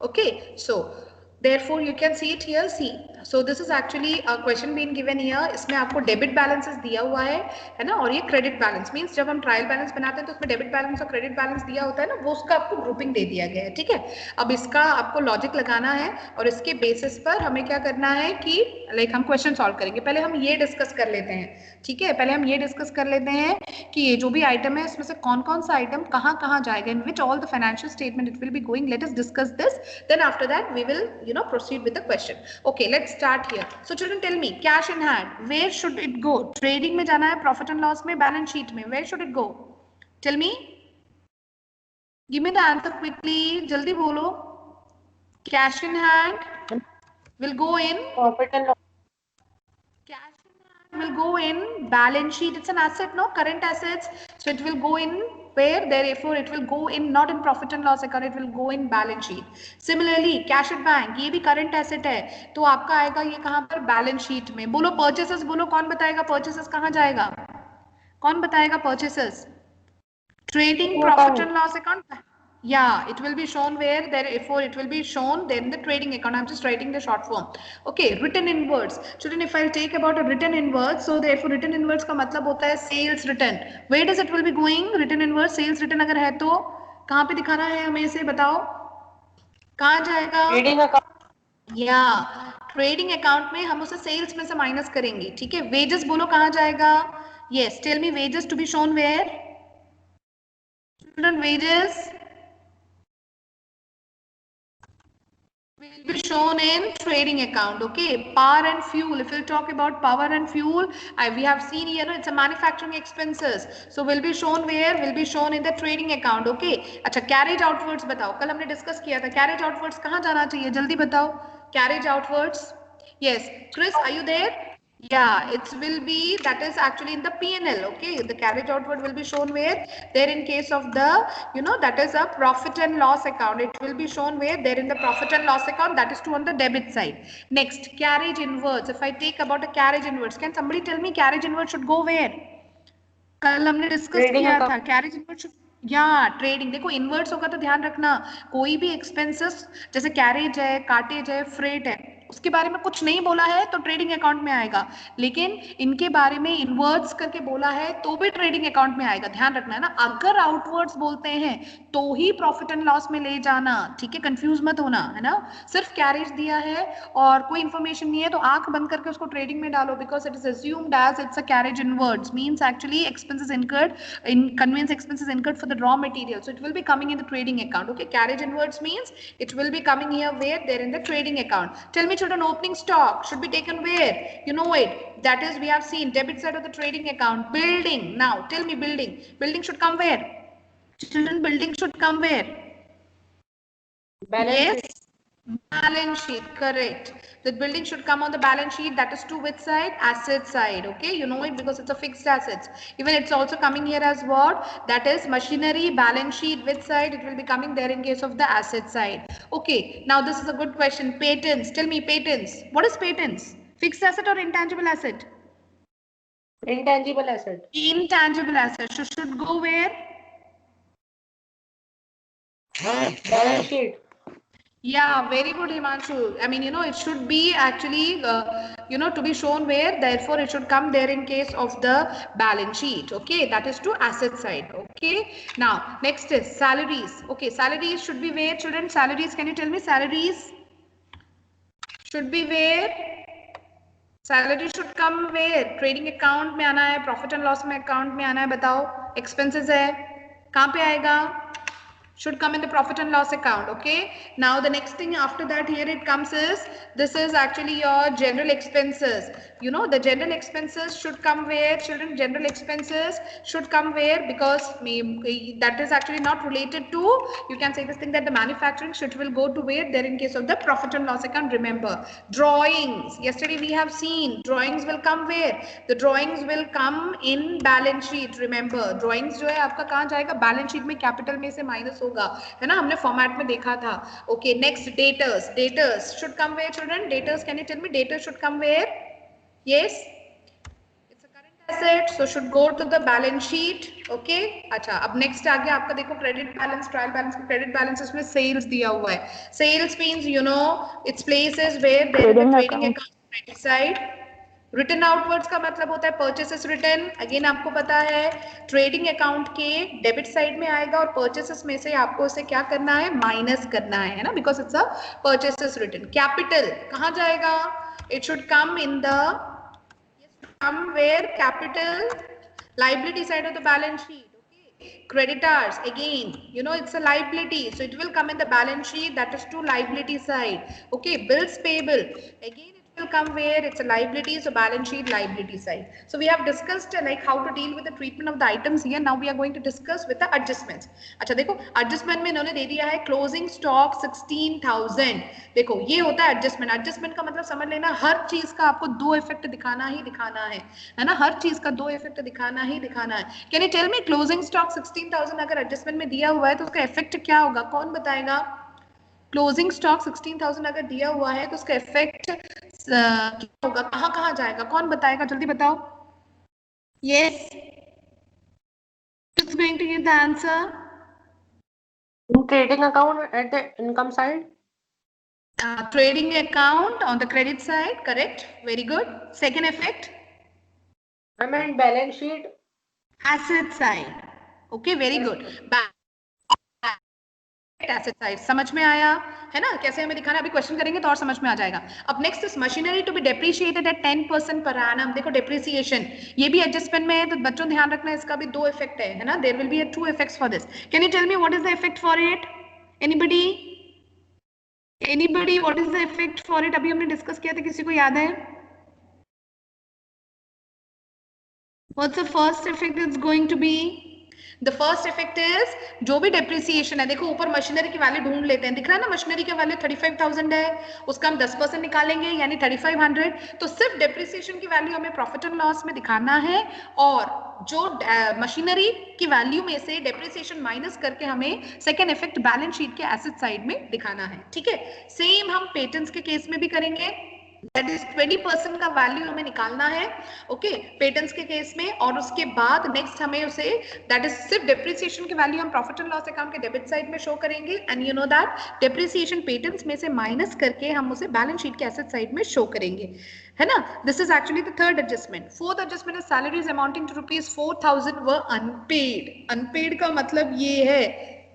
Okay. So therefore you can see it here. See. So this is actually a question being given here. इसमें आपको debit balances दिया हुआ है ना, और ये credit balance means जब हम ट्रायल बैलेंस बनाते हैं तो उसमें डेबिट बैलेंस और क्रेडिट बैलेंस दिया होता है ना, वो उसका आपको ग्रुपिंग दे दिया गया है। ठीक है, अब इसका आपको लॉजिक लगाना है और इसके बेसिस पर हमें क्या करना है कि लाइक हम क्वेश्चन सॉल्व करेंगे। पहले हम ये डिस्कस कर लेते हैं, ठीक है, पहले हम ये डिस्कस कर लेते हैं कि ये जो भी आइटम है इसमें से कौन कौन सा आइटम कहाँ कहाँ जाएगा, in which all the financial statement it will be going. Let us discuss this, then after that we will you know proceed with the question। okay, let's start here। so children tell me, cash in hand, where should it go? trading में जाना है, profit and loss में, balance sheet में, where should it go? tell me, give me the answer quickly, jaldi bolo। cash in hand will go in Profit and loss. cash in hand will go in balance sheet, it's an asset, no, current assets, so it will go in where, therefore it will go in not in profit and loss account, it will go in balance sheet। similarly cash at bank, ये भी current asset है तो आपका आएगा ये कहाँ पर, balance sheet में। बोलो purchases, बोलो कौन बताएगा purchases कहाँ जाएगा, कौन बताएगा purchases? trading profit and loss account, yeah, it will be shown where, therefore it will be shown then the trading account, I'm just writing the short form। okay, written in words, children if I'll take about a written in words, so therefore written in words का मतलब होता है sales written, where does it will be going, written in words sales written अगर है तो कहाँ पे दिखाना है हमें, से बताओ कहाँ जाएगा, Trading account। या ट्रेडिंग अकाउंट में हम उसे सेल्स में से माइनस करेंगे। ठीक है, वेजेस बोलो कहाँ जाएगा, yes tell me, wages to be shown where, children wages will be shown in trading account। okay, power and fuel, if we'll talk about power and fuel, we have seen here, no, it's a manufacturing expenses, so will be shown where, will be shown in the trading account। okay, अच्छा carriage outwards बताओ, कल हमने discuss किया था carriage outwards कहाँ जाना चाहिए, जल्दी बताओ, carriage outwards, yes Chris, are you there? Yeah, it will be, that is actually in the P&L, okay? The carriage outward will be shown where? There in case of the, that is a profit and loss account. It will be shown where? There in the profit and loss account, that is too on the debit side. Next, carriage inwards. If I take about a carriage inwards, can somebody tell me carriage inwards should go where? कल हमने discuss Trading किया account. था carriage inward या trading, देखो inverts होगा तो ध्यान रखना, कोई भी एक्सपेंसेस जैसे कैरेज है, कार्टेज है, फ्रेट है, उसके बारे में कुछ नहीं बोला है तो ट्रेडिंग अकाउंट में आएगा, लेकिन इनके बारे में इनवर्ट्स करके बोला है तो भी ट्रेडिंग अकाउंट में आएगा, ध्यान रखना है ना। अगर आउटवर्ड्स बोलते हैं तो ही प्रॉफिट एंड लॉस में ले जाना, ठीक है, कंफ्यूज मत होना, है ना। सिर्फ कैरेज दिया है और कोई इंफॉर्मेशन नहीं है तो आंख बंद करके उसको ट्रेडिंग में डालो, because it is assumed as it's a carriage inwards, means actually expenses incurred in conveyance, expenses incurred for the raw material, so it will be coming in the trading account. Okay, carriage inwards means it will be coming here where? There in the trading account. Tell me children, opening stock should be taken where? You know it, that is we have seen debit side of the trading account. Building, now tell me, building should come where? Children, building should come where? Balance Yes, sheet. balance sheet, correct. The building should come on the balance sheet, that is to which side? Asset side, okay, you know it because it's a fixed assets. Even it's also coming here as what? That is machinery, balance sheet, which side? It will be coming there in case of the asset side. Okay, now this is a good question. Patents, tell me patents. What is patents? Fixed asset or intangible asset? Intangible asset. Intangible asset. So should go where? Balance sheet. Yeah, very good, Himanshu. I mean, it should be actually, to be shown where, therefore it should come there in case of the balance sheet. Okay, that is to asset side. Okay, now next is salaries. Okay, salaries should be where, children? Salaries, can you tell me salaries? Should be where? Salary should come where? Trading account में आना है, profit and loss में account में आना है, बताओ. Expenses है, कहाँ पे आएगा? Should come in the profit and loss account. Okay, now the next thing after that here it comes is, this is actually your general expenses. The general expenses should come where, children? General expenses should come where? Because that is actually not related to, you can say this thing, that the manufacturing should will go to where? There in case of the profit and loss account. Remember, drawings, yesterday we have seen drawings will come where? The drawings will come in balance sheet. Remember, drawings जो है आपका कहाँ जाएगा? Balance sheet में capital में से minus होगा, है ना, हमने format में देखा था. Okay, next daters should come where, children? Daters, can you tell me, daters should come where? Yes, it's a current asset, so should go to the balance sheet. Okay, अच्छा, अब next आ गया आपका, देखो credit balance, trial balance, credit balance इसमें sales दिया हुआ है. Sales means it's places where there is the trading account credit side. Return outwards का मतलब होता है परचेसेस रिटर्न. अगेन आपको पता है ट्रेडिंग अकाउंट के डेबिट साइड में आएगा और परचेसेस में से आपको उसे क्या करना है? माइनस करना है ना, because it's a purchases return. Capital कहाँ जाएगा? It should come in the somewhere capital liability side of the balance sheet. Okay, creditors, again, it's a liability, so it will come in the balance sheet, that is to liability side. Okay, bills payable, again it will come where? It's a liability, so balance sheet, liability side. So we have discussed like how to deal with the treatment of the items here. Now we are going to discuss with the adjustments. अच्छा देखो, adjustment में इन्होंने दे दिया है closing stock 16,000. देखो ये होता है adjustment. adjustment का मतलब समझ लेना, हर चीज का आपको दो इफेक्ट दिखाना ही दिखाना है ना, हर चीज का दो इफेक्ट दिखाना ही दिखाना है. Can you tell me, closing stock 16,000 अगर एडजस्टमेंट में दिया हुआ है तो उसका इफेक्ट क्या होगा? कौन बताएगा? क्लोजिंग स्टॉक 16,000 अगर दिया हुआ है तो उसका इफेक्ट क्या होगा? कहाँ कहाँ जाएगा? कौन बताएगा? जल्दी बताओ. Yes, who's going to give the answer? In trading account at the income side. Trading account on the credit side, correct, very good. Second effect, I meant balance sheet. asset side. Okay, very good. Asset side समझ में आया है ना, कैसे हमें दिखाना, अभी question करेंगे तो और समझ में आ जाएगा. अब next is machinery to be depreciated at 10% per annum. देखो डेप्रिसिएशन ये भी एडजस्टमेंट में है, तो बच्चों ध्यान रखना, इसका भी दो इफेक्ट है ना, there will be two effects for this. Can you tell me what is the effect for it? Anybody what is the effect for it? अभी हमने डिस्कस किया था, किसी को याद है? What's the first effect it's going to be? The first effect is जो भी डेप्रिसिएशन है, देखो ऊपर मशीनरी की वैल्यू ढूंढ लेते हैं, दिख रहा है ना मशीनरी की वैल्यू 35,000 है, उसका हम 10% निकालेंगे यानी 3500, तो सिर्फ डेप्रिसिएशन की वैल्यू हमें प्रॉफिट एंड लॉस में दिखाना है और जो मशीनरी की वैल्यू में से डेप्रिसिएशन माइनस करके हमें सेकेंड इफेक्ट बैलेंस शीट के एसेट साइड में दिखाना है, ठीक है। सेम हम पेटेंट्स के केस में भी करेंगे, दैट इज 20% का वैल्यू हमें निकालना है, ओके पेटेंट्स के केस में, और उसके बाद नेक्स्ट हमें उसे दैट इज सिर्फ डेप्रिसिएशन की वैल्यू हम प्रॉफिट एंड लॉस अकाउंट के डेबिट साइड में शो करेंगे, and you know that depreciation patents में से माइनस करके हम उसे बैलेंस शीट के एसेट साइड में शो करेंगे, है ना। This is actually the third adjustment. Fourth adjustment is salaries amounting to ₹4,000 were unpaid. Unpaid का मतलब ये है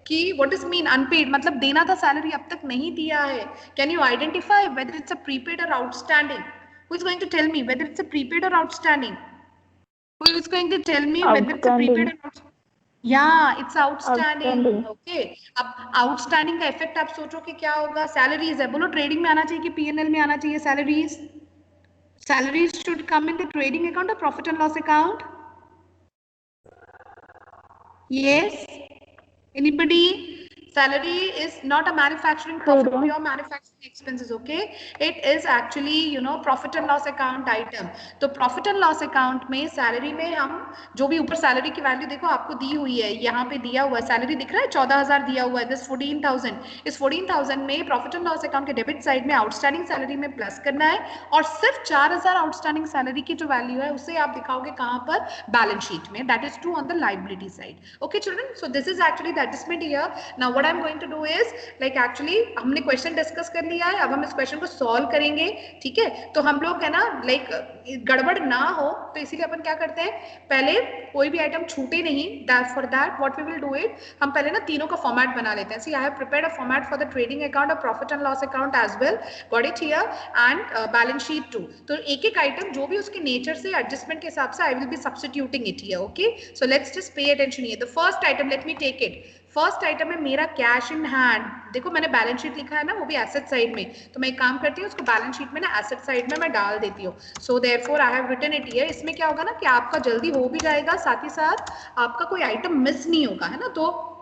कि व्हाट इज मीन अनपेड, मतलब देना था सैलरी अब तक नहीं दिया है। Can you identify whether it's a prepaid और outstanding? Who is going to tell me whether it's a prepaid or outstanding? Who is going to tell me whether it's a prepaid or outstanding? Yeah, it's outstanding. Okay. अब outstanding का effect आप सोचो कि क्या होगा, salaries है, बोलो trading में आना चाहिए कि पीएनएल में आना चाहिए salaries? Salaries should come in the trading account or profit and loss account? Yes. Anybody? Salary is not a manufacturing profit, pure manufacturing expenses, okay? It is actually, you know, profit and loss account item. तो profit and loss account में salary में हम जो भी ऊपर salary की value देखो आपको दी हुई है, यहाँ पे दिया हुआ है सैलरी दिख रहा है 14,000 दिया हुआ है, दिस 14,000, इस 14,000 में प्रॉफिट एंड लॉस अकाउंट के डेबिट साइड में आउटस्टैंडिंग सैलरी में प्लस करना है, और सिर्फ 4,000 आउटस्टैंडिंग सैलरी की जो वैल्यू है उसे आप दिखाओगे कहाँ पर, बैलेंस शीट में, that is true on the liability side, okay children. So this is actually the adjustment here. Now what I am going to do is like actually हमने क्वेश्चन डिस्कस कर लिया है, अब हम इस क्वेश्चन को solve करेंगे, ठीक है। तो हम लोग है ना लाइक गड़बड़ ना हो तो इसीलिए अपन क्या करते हैं, पहले कोई भी आइटम छूटे नहीं, for that what we will do it, हम पहले ना तीनों का फॉर्मेट बना लेते हैं। See I have prepared a format for the trading account और profit and loss account as well, got it here, and balance sheet too. तो एक एक आइटम जो भी उसके नेचर से एडजस्टमेंट के हिसाब से I will be substituting it here, okay. So let's just pay attention here. The first item, let me take it, first item है मेरा कैश इन हैंड, देखो मैंने बैलेंस शीट लिखा है ना, वो भी एसेट साइड में, तो मैं एक काम करती हूँ उसको बैलेंस शीट में ना एसेट साइड में मैं डाल देती हूँ। So therefore I have written it here. इसमें क्या होगा ना कि आपका जल्दी हो भी जाएगा, साथ ही साथ आपका कोई आइटम मिस नहीं होगा, है ना। तो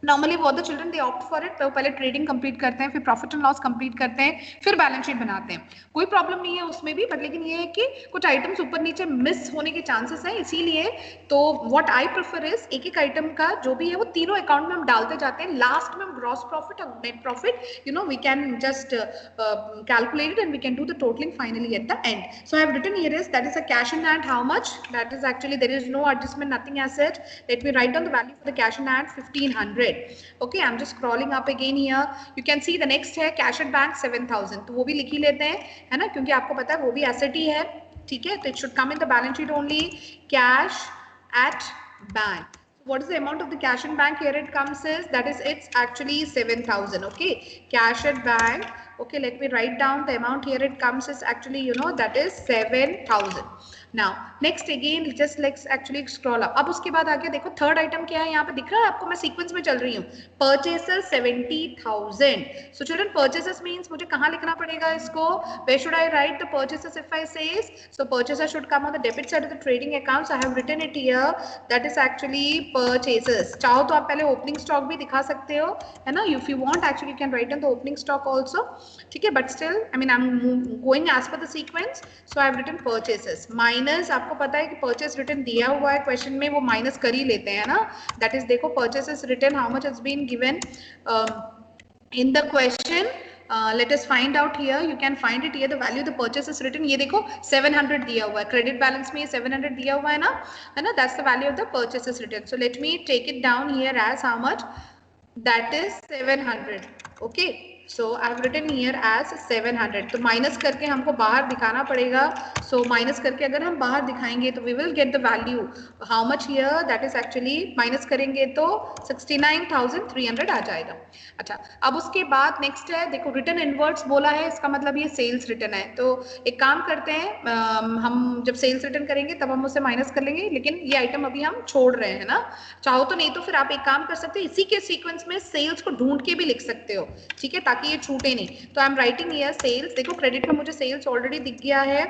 नॉर्मली वो the children they opt for it, तो पहले ट्रेडिंग कंप्लीट करते हैं, फिर प्रॉफिट एंड लॉस कंप्लीट करते हैं, फिर बैलेंस शीट बनाते हैं, कोई प्रॉब्लम नहीं है उसमें भी, बट लेकिन ये है कि कुछ आइटम्स ऊपर नीचे मिस होने के चांसेस हैं, इसीलिए तो व्हाट आई प्रेफर इज एक एक आइटम का जो भी है वो तीनों अकाउंट में हम डालते जाते हैं, लास्ट में हम ग्रॉस प्रॉफिट और net profit you know we can just calculate it and we can do the totalling finally at the end. So I have written here is that is a cash in hand, how much, that is actually there is no adjustment, nothing as such, let me write down the value for the cash in hand 1500, okay। I'm just scrolling up again here, you can see the next है cash at bank 7,000, तो वो भी लिख ही लेते हैं, है ना, क्योंकि आपको पता है वो भी एसेट ही है, ठीक है। तो it should come in the balance sheet only, cash at bank. What is the amount of the cash in bank? Here it comes is, that is it's actually 7,000, okay, cash at bank, okay, let me write down the amount, here it comes is actually you know that is 7,000. Now next again just let's actually scroll up, अब उसके बाद आगे देखो third item क्या है, यहाँ पे दिख रहा है आपको, मैं सीक्वेंस में चल रही हूँ, purchases 70,000। So children purchases means मुझे कहाँ लिखना पड़ेगा इसको, where should I write the purchases if I says, so purchases should come on the debit side of the trading account, so I have written it here, that is actually purchases। चाहो तो आप पहले opening stock भी दिखा सकते हो, है ना, if you want actually you can write down the opening stock also, ठीक है, but still I mean I'm going as per the sequence, so I have written purchases minus, आपको पता है कि परचेस रिटर्न दिया हुआ है क्वेश्चन में, वो माइनस कर ही लेते हैं ना, दैट इज देखो purchases return how much has been given in the question, let us find out here, you can find it here, the value the purchases written, ये देखो 700 दिया हुआ है, क्रेडिट बैलेंस में 700 दिया हुआ है ना, that's the value of the purchases written, so let me take it down here as how much, that is 700, okay। So I have written here as 700, तो माइनस करके हमको बाहर दिखाना पड़ेगा, so माइनस करके अगर हम बाहर दिखाएंगे तो we will get the value, how much here, that is actually minus करेंगे तो 69,300 आ जाएगा। अच्छा अब उसके बाद नेक्स्ट है देखो रिटर्न इनवर्ड्स बोला है, इसका मतलब ये सेल्स रिटर्न है, तो एक काम करते हैं हम जब सेल्स रिटर्न करेंगे तब हम उसे माइनस कर लेंगे, लेकिन ये आइटम अभी हम छोड़ रहे हैं ना, चाहो तो, नहीं तो फिर आप एक काम कर सकते हैं इसी के सीक्वेंस में सेल्स को ढूंढ के भी लिख सकते हो, ठीक है, ताकि ताकि ये छूटे नहीं। तो I am writing here sales, देखो क्रेडिट में मुझे सेल्स ऑलरेडी दिख गया है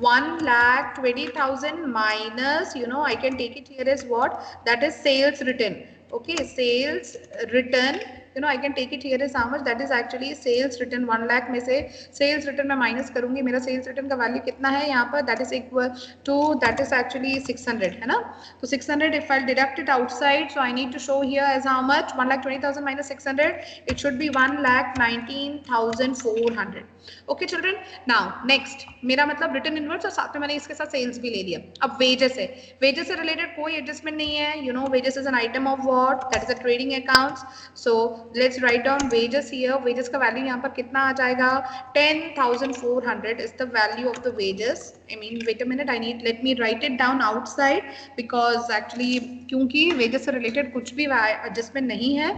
1,20,000 minus you know I can take it here is what, that is sales return. Okay, sales return, you know I can take it here is how much, that is actually sales return 1 lakh में से sales return मैं minus करूंगी, मेरा sales return का value कितना है यहाँ पर, that is equal to, that is actually 600 है ना। तो 600 if I'll deduct it outside, so I need to show here as how much, 1,20,000 minus 600, it should be 1,19,400। Okay children, now next मेरा मतलब रिटर्न इनवर्स और साथ में मैंने इसके साथ सेल्स भी ले लिया। अब वेजेस है, वेजेस से रिलेटेड कोई एडजस्टमेंट नहीं है, you know wages is an item of what, that is a trading accounts. So let's write down wages here, wages का वैल्यू यहाँ पर कितना आ जाएगा, 10,400 is the value of the wages. I mean wait a minute, I need, let me write it down outside because actually क्योंकि wages से related कुछ भी एडजस्टमेंट नहीं है,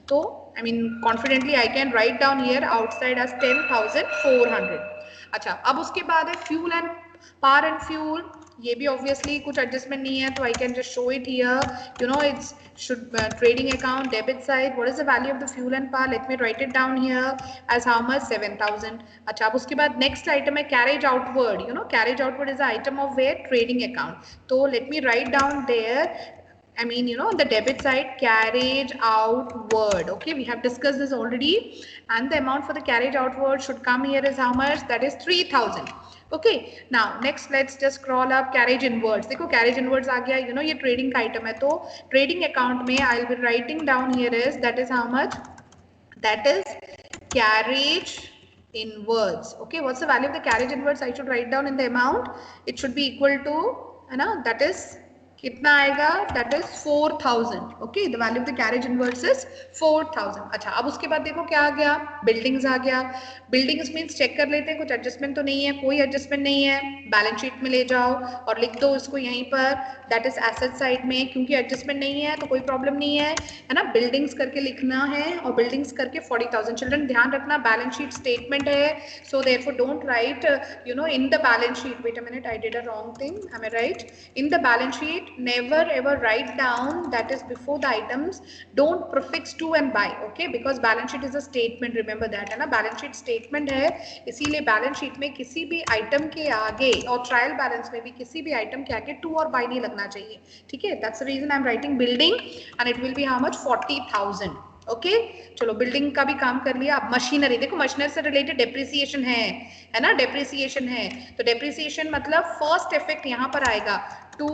तो I mean confidently I can write down here outside as 10,400। अच्छा, अब उसके बाद है fuel and power and fuel, ये भी ऑब्वियसली कुछ एडजस्टमेंट नहीं है, तो I can just show it here, you know it's should trading account debit side, what is the value of the fuel and power, let me write it down here as how much, 7,000। अच्छा, अब उसके बाद next item है carriage outward, you know carriage outward is the item of where trading account, तो let me write down there, I mean, you know, on the debit side, carriage outward. Okay, we have discussed this already. And the amount for the carriage outward should come here is how much? That is 3,000. Okay, now next let's just scroll up carriage inwards. देखो carriage inwards आ गया, you know ये trading का item है, तो trading account में I'll be writing down here is, that is how much? That is carriage inwards. Okay, what's the value of the carriage inwards? I should write down in the amount. It should be equal to, है ना, that is कितना आएगा, that is 4,000। Okay, the value of the carriage inverse is 4,000। अच्छा, अब उसके बाद देखो क्या आ गया, बिल्डिंग्स आ गया। बिल्डिंग्स मींस चेक कर लेते हैं कुछ एडजस्टमेंट तो नहीं है, कोई एडजस्टमेंट नहीं है, बैलेंस शीट में ले जाओ और लिख दो इसको यहीं पर, दैट इज एसेट साइड में, क्योंकि एडजस्टमेंट नहीं है तो कोई प्रॉब्लम नहीं है, है ना। बिल्डिंग्स करके लिखना है और बिल्डिंग्स करके 40,000। चिल्ड्रन ध्यान रखना बैलेंस शीट स्टेटमेंट है, so therefore don't write you know in the balance sheet, wait a minute, I did a wrong thing, am I right? In the balance sheet never ever write down that is before the items, don't prefix to and by, okay, because balance sheet is a statement, remember that, है ना, balance sheet statement है, इसीलिए balance sheet में किसी भी item के आगे और trial balance में भी किसी भी item के आगे to और by नहीं लगना चाहिए, ठीक है। that's the reason I'm writing building and it will be how much, 40,000। Okay, चलो बिल्डिंग का भी काम कर लिया। अब मशीनरी, देखो मशीनरी से रिलेटेड डेप्रिसिएशन है ना, डेप्रिसिएशन है, तो डेप्रिसिएशन मतलब फर्स्ट इफेक्ट यहाँ पर आएगा too,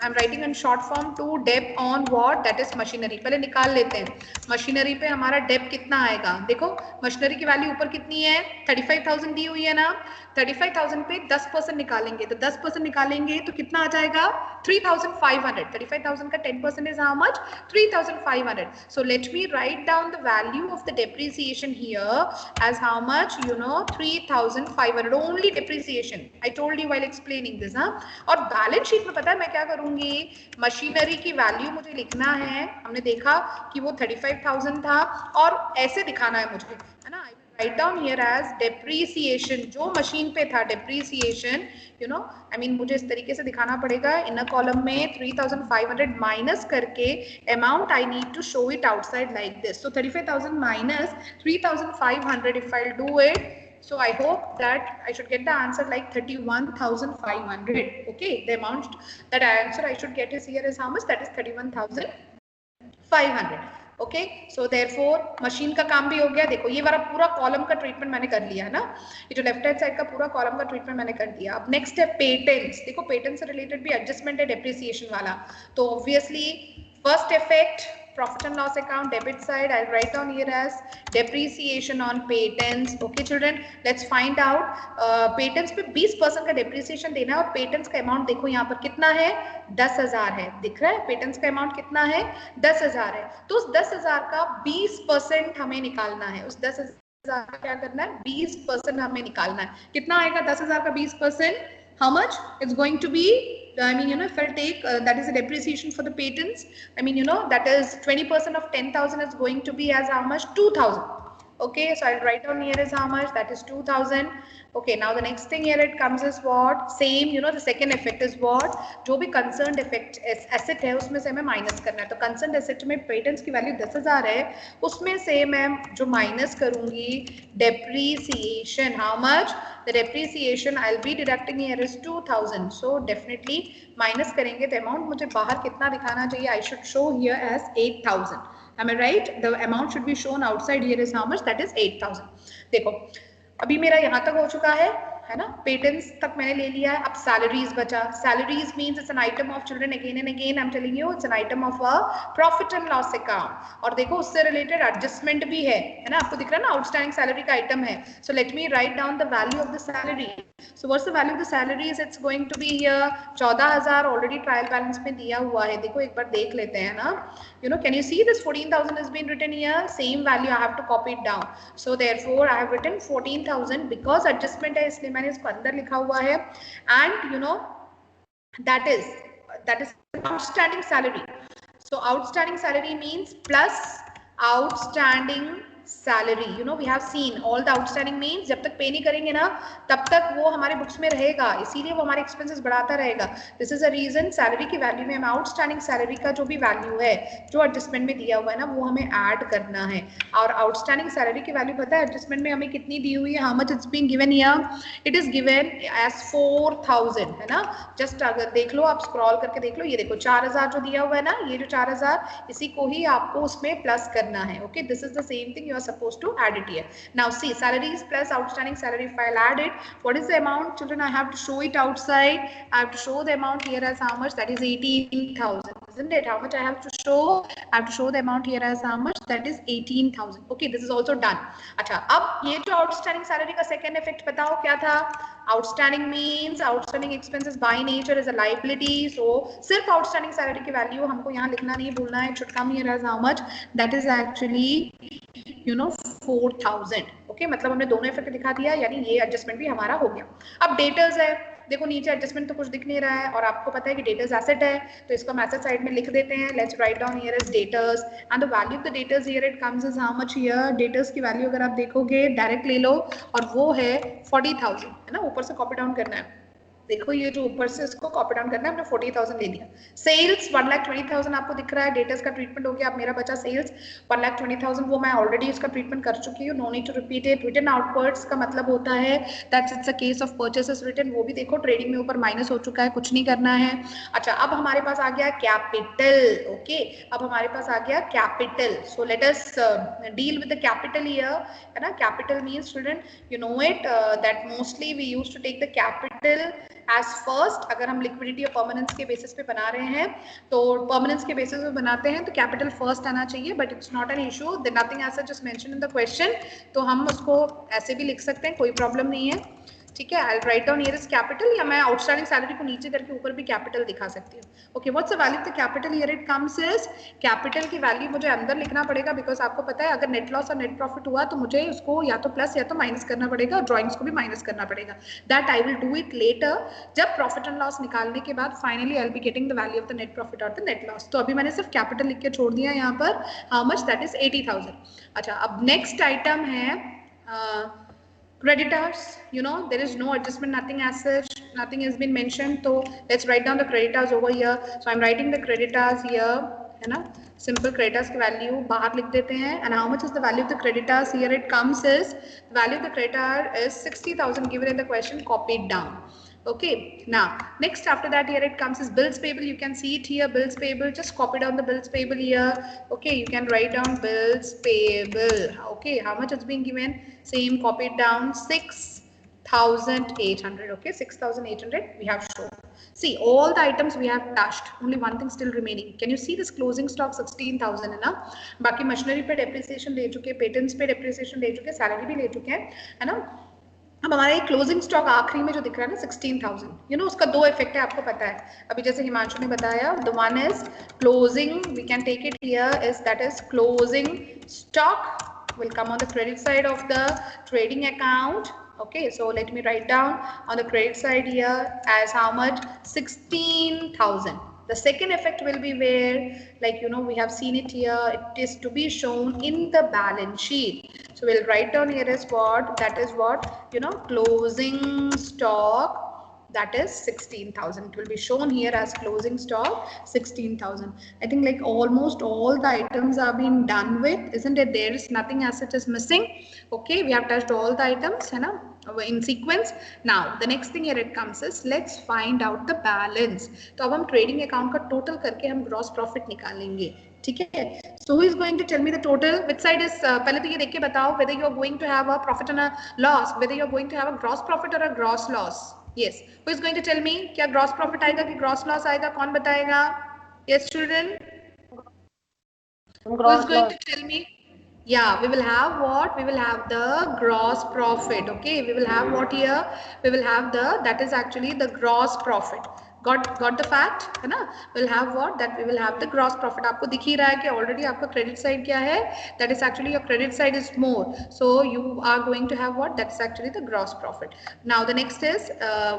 I am writing in short form, to dep on what, that is machinery. पहले निकाल लेते हैं मशीनरी पे हमारा डेप कितना आएगा। देखो मशीनरी की वैल्यू ऊपर कितनी है, 35,000 दी हुई है ना, 35,000 पे 10% निकालेंगे, तो 10% निकालेंगे तो कितना आ जाएगा, 3,500। 35,000 का 10% is how much, 3,500। so let me write down the value of the depreciation here as how much, you know, 3,500 only depreciation, I told you while explaining this, हाँ। और बैलेंस शीट में पता है मैं क्या करूंगी, मशीनरी की वैल्यू मुझे लिखना है, हमने देखा कि वो 35,000 था और ऐसे दिखाना है मुझे, है ना। write down here as depreciation, जो मशीन पे था depreciation, you know, I mean मुझे इस तरीके से दिखाना पड़ेगा, इनर कॉलम में 3,500 माइनस करके amount I need to show it outside like this, so 35,000 minus 3,500 if I'll do it, so I hope that I should get the answer like 31,500, okay, the amount, that answer I should get is here is how much, that is 31,500। Okay, so therefore machine का काम भी हो गया। देखो ये वाला पूरा column का ट्रीटमेंट मैंने कर लिया है ना, ये जो लेफ्ट हैंड साइड का पूरा कॉलम का ट्रीटमेंट मैंने कर दिया। अब नेक्स्ट है पेटेंट्स। देखो पेटेंट से रिलेटेड भी एडजस्टमेंट है डेप्रिसिएशन वाला, तो obviously first effect profit and loss account debit side, I'll write down here as depreciation on patents। okay children, let's find out patents पे 20% का depreciation देना है और patents का amount देखो यहाँ पर कितना है, 10,000 है, दिख रहा है patents का amount कितना है, 10,000 है, तो उस 10,000 का 20% हमें निकालना है, उस 10,000 का क्या करना है, 20% हमें निकालना है। कितना आएगा 10,000 का 20%, how much it's going to be, I mean, you know, if I'll take that is a depreciation for the patents, I mean, you know, that is 20% of 10,000 is going to be as how much, 2,000। okay, so I'll write down here is how much, that is 2,000 Okay, now the next thing here it comes is what? Same, you know, the second effect is what? जो भी concerned effect asset है उसमें से हमें minus करना है. तो concerned asset में पेटेंट्स की वैल्यू 10,000 है, उसमें से मैं जो माइनस करूंगी depreciation. How much? The depreciation I'll be deducting here is 2,000. So definitely minus करेंगे तो amount मुझे बाहर कितना दिखाना चाहिए? I should show here as 8,000. Am I right? The amount should be shown outside here is how much? That is 8,000. देखो अभी मेरा यहाँ तक हो चुका है ना, पेटेंट्स तक मैंने ले लिया है. अब सैलरीज बचा. Salaries means it's an item of children. Again and again I am telling you it's an item of a profit and loss account. और देखो उससे रिलेटेड एडजस्टमेंट भी है ना, आपको दिख रहा है ना, आउटस्टैंडिंग सैलरी का आइटम है. So let me write down the value of the salary. So what's the value of the salaries? It's going to be here 14,000 already trial balance में दिया हुआ है. देखो एक बार देख लेते हैं ना. You know, can you see this 14,000 has been written here? Same value I have to copy it down. So therefore I have written 14,000 because adjustment है इसलिए मैंने इसको अंदर लिखा हुआ है. And you know that is outstanding salary. So outstanding salary means plus outstanding salary. You know we have seen all the outstanding means जब तक पे नहीं करेंगे ना तब तक वो हमारे बुक्स में रहेगा, इसीलिए वो हमारे एक्सपेंसेस बढ़ाता रहेगा. This is a reason salary की वैल्यू में हमें आउटस्टैंडिंग सैलरी का जो भी वैल्यू है जो एडजस्टमेंट में दिया हुआ है ना वो हमें ऐड करना है. और आउटस्टैंडिंग सैलरी की वैल्यू पता है एडजस्टमेंट में हमें कितनी दी हुई है? How much it's been given here? It is given as 4,000 है ना. जस्ट अगर देख लो, आप स्क्रॉल करके देख लो, ये देखो 4,000 जो दिया हुआ है ना, ये जो 4,000 इसी को ही आपको उसमें प्लस करना है. Okay, this is the same thing you are supposed to add it here. Now see, salaries plus outstanding salary, if I'll add it, what is the amount, children? I have to show it outside. I have to show the amount here as how much? That is 18,000, isn't it? How much I have to show? I have to show the amount here as how much? That is 18,000. Okay, this is also done. अच्छा, अब ये जो outstanding salary का second effect बताओ क्या था? Outstanding means outstanding expenses by nature is a liability. So सिर्फ outstanding salary की वैल्यू हमको यहाँ लिखना नहीं भूलना है. It should come here as how much? That is actually you know 4,000. Okay, मतलब हमने दोनों इफेक्ट दिखा दिया, यानी ये एडजस्टमेंट भी हमारा हो गया. अब डेटर्स है, देखो नीचे एडजस्टमेंट तो कुछ दिख नहीं रहा है और आपको पता है कि डेटर्स एसेट है, तो इसको हम एसेट साइड में लिख देते हैं. Let's write down here is debtors and the value of the debtors here it comes is how much here? Debtors की वैल्यू अगर आप देखोगे डायरेक्ट ले लो और वो है 40,000 है ना. ऊपर से कॉपी डाउन करना है. देखो ये जो ऊपर से इसको कॉपी डाउन करना है, हमने 40,000 ले लिया. सेल्स 1,20,000 आपको दिख रहा है, डेटर्स का ट्रीटमेंट हो गया. अब मेरा बचा सेल्स 1,20,000, वो मैं ऑलरेडी इसका ट्रीटमेंट कर चुकी हूँ. No need to repeat it. Return outwards का मतलब होता है that's it's a case of purchases return. वो भी देखो ट्रेडिंग में ऊपर माइनस हो चुका है, कुछ नहीं करना है. अच्छा, अब हमारे पास आ गया कैपिटल. ओके, अब हमारे पास आ गया capital. So let us deal with the capital here, है ना. Capital means children you know it that mostly we used to take the capital as first. अगर हम लिक्विडिटी और परमानेंस के बेसिस पे बना रहे हैं तो परमानेंस के बेसिस पे बनाते हैं तो कैपिटल फर्स्ट आना चाहिए, but it's not an issue. There nothing as such just mention in the question, तो हम उसको ऐसे भी लिख सकते हैं, कोई प्रॉब्लम नहीं है. ठीक है, I write down here is capital, या मैं आउटस्टैंडिंग सैलरी को नीचे करके ऊपर भी कैपिटल दिखा सकती हूँ. Okay, what's the value of the capital? Here it comes is capital की वैल्यू मुझे अंदर लिखना पड़ेगा, बिकॉज आपको पता है अगर नेट लॉस और नेट प्रॉफिट हुआ तो मुझे उसको या तो प्लस या तो माइनस करना पड़ेगा, और ड्राइंग्स को भी माइनस करना पड़ेगा. That I will do it later, जब प्रॉफिट एंड लॉस निकालने के बाद finally I will be getting the value of the net profit और द नेट लॉस. तो अभी मैंने सिर्फ कैपिटल लिख के छोड़ दिया यहाँ पर. How much? That is 80,000. अच्छा, अब नेक्स्ट आइटम है creditors. You know there is no adjustment, nothing as such, nothing has been mentioned. So let's write down the creditors over here. So I'm writing the creditors here, है ना. Simple creditors की value बाहर लिख देते हैं. And how much is the value of the creditors? Here it comes is the value of the creditor is 60,000 given in the question, copied down. Okay, now next after that here it comes is bills payable. You can see it here, bills payable. Just copy down the bills payable here. Okay, you can write down bills payable. Okay, how much it's been given? Same, copy it down, 6,800. Okay, 6,800 we have shown. See, all the items we have touched. Only one thing still remaining. Can you see this closing stock 16,000 है ना. बाकी machinery पे depreciation ले चुके, patents पे depreciation ले चुके, salary भी ले चुके हैं, है ना. अब हमारा क्लोजिंग स्टॉक आखिरी में जो दिख रहा है ना 16,000, यू नो उसका दो इफेक्ट है, आपको पता है. अभी जैसे हिमांशु ने बताया, the one is closing, we can take it here is that is closing stock will come on the credit side of the trading account. Okay, so let me write down on the credit side here as how much? 16,000. The second effect will be where, like you know, we have seen it here, it is to be shown in the balance sheet. So So we'll write down here as what, that is what, you know, closing stock, that is 16,000. It will be shown here as closing stock 16,000. I think like almost all the items are being done with, isn't it? There is nothing as such is missing. Okay, we have touched all the items, है ना, in sequence. Now the next thing here it comes is let's find out the balance. तो अब हम trading account का total करके हम gross profit निकालेंगे, ठीक है? So who is going to tell me the total? Which side is पहले तो ये देख के बताओ whether you are going to have a profit and a loss, whether you are going to have a gross profit or a gross loss. Yes, who is going to tell me क्या gross profit आएगा कि gross loss आएगा? कौन बताएगा? Yes, children. Who is going to tell me? Yeah, we will have what? We will have the gross profit. Okay, we will have what here? We will have the, that is actually the gross profit. Got the fact, है ना? We'll have what? That we will have the gross profit. आपको दिख ही रहा है कि already आपका credit side क्या है? That is actually your credit side is more. So you are going to have what? That's actually the gross profit. Now the next is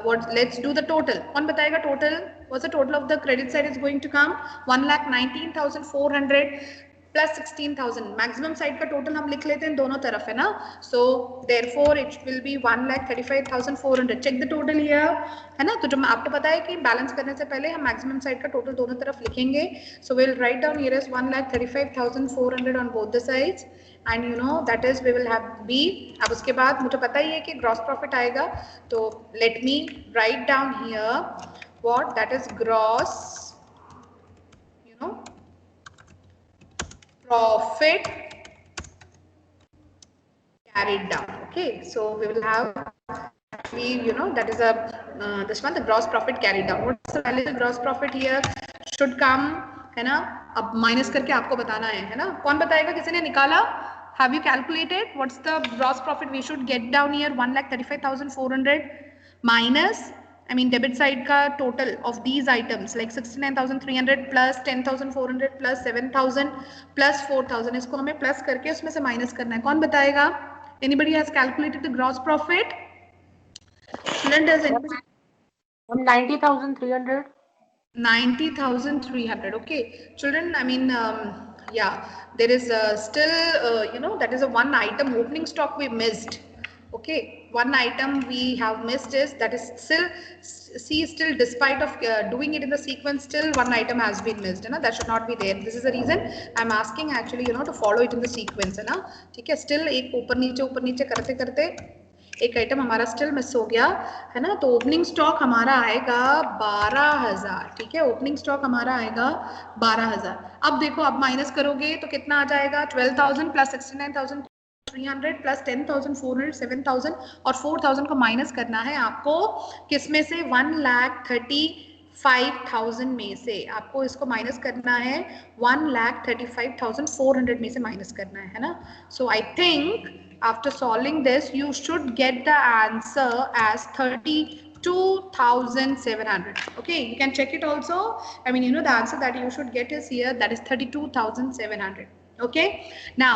what? Let's do the total. कौन बताएगा total? What's the total of the credit side is going to come? 1,19,400. Plus 16,000 maximum side का total हम लिख लेते हैं दोनों तरफ, है ना? So therefore it will be 1,35,400. Check the total here, है ना? तो जो आपको पता है कि बैलेंस करने से पहले हम मैक्सिमम साइड का टोटल दोनों तरफ लिखेंगे. So we will write down here is 1,35,400 on both the sides and you know that is we will have be. अब उसके बाद मुझे पता ही है कि ग्रॉस प्रॉफिट आएगा, तो let me write down here what that is gross, you know, profit carried down. Okay, so we will have actually, you know, that is a this one, the gross profit carried down. What's the value of gross profit here should come, है ना? अब minus करके आपको बताना है ना? कौन बताएगा? किसी ने निकाला? Have you calculated what's the gross profit we should get down here? 1,35,400 minus, I mean debit side का total of these items like 69,300 plus 10,400 plus 7,000 plus 4,000. इसको हमें plus करके उसमें से minus करना है. कौन बताएगा? Anybody has calculated the gross profit? Children, does anybody? 90,300. 90,300. Okay, children. I mean, yeah, there is still, you know, that is a one item opening stock we missed. Okay, one item we have missed is that is still, see, still despite of doing it in the sequence, still one item has been missed, है ना? That should not be there. This is the reason I'm asking actually, you know, to follow it in the sequence, है ना? ठीक है, still एक ऊपर नीचे करते करते एक आइटम हमारा स्टिल मिस हो गया, है ना? तो ओपनिंग स्टॉक हमारा आएगा 12,000. ठीक है, ओपनिंग स्टॉक हमारा आएगा 12,000. अब देखो, अब माइनस करोगे तो कितना आ जाएगा? 12,000 प्लस 69,300 प्लस 10,400, 7,000 और 4,000 को माइनस करना है आपको किसमें से? 1,35,000 में से आपको इसको माइनस करना है. 1,35,400 में से माइनस करना है ना? So I think after solving this you should get the answer as 32,700. Okay, you can check it also. I mean, you know, the answer that you should get is here, that is 32,700. Okay, now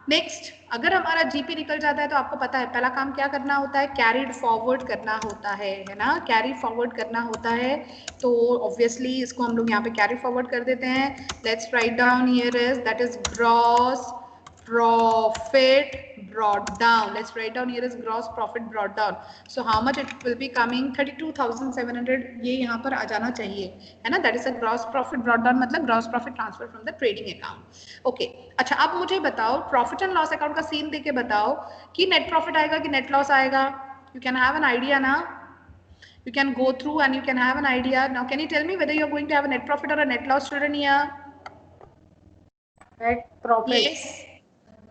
next, अगर हमारा GP निकल जाता है तो आपको पता है पहला काम क्या करना होता है? कैरिड फॉरवर्ड करना होता है ना? कैरी फॉरवर्ड करना होता है. तो ऑब्वियसली इसको हम लोग यहाँ पे कैरी फॉरवर्ड कर देते हैं. Let's write down here is that is gross profit brought down. Let's write down here is gross profit brought down. So how much it will be coming? 32,700. ये यहाँ पर आ जाना चाहिए, है ना? That is a gross profit brought down, मतलब gross profit transfer from the trading account. Okay. अच्छा, अब मुझे बताओ प्रॉफिट एंड लॉस अकाउंट का सीन देके बताओ कि नेट प्रॉफिट आएगा कि नेट लॉस आएगा. You can have an idea ना? You can go through and you can have an idea. Now can you tell me whether you are going to have a net profit or a net loss, children here? Net profit. Yes.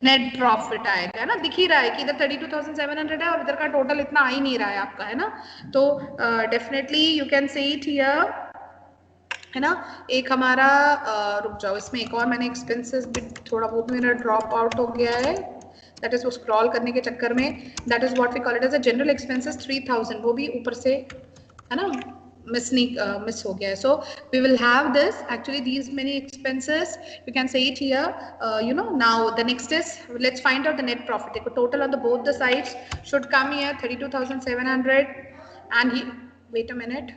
Net profit आएगा ना? दिख ही रहा है कि इधर 32,700 है और इधर का टोटल इतना आ ही नहीं रहा है आपका, है ना? तो definitely you can say it here, है ना? एक हमारा रुक जाओ, इसमें एक और मैंने एक्सपेंसेस भी थोड़ा बहुत मेरा ड्रॉप आउट हो गया है. दैट इज वो स्क्रॉल करने के चक्कर में. That is what we call it as a general expenses 3,000. वो भी ऊपर से, है ना, miss हो गया है. So we will have this actually these many expenses. You can say it here. You know, now the next is let's find out the net profit. The total on the both the sides should come here 32,700 and wait a minute.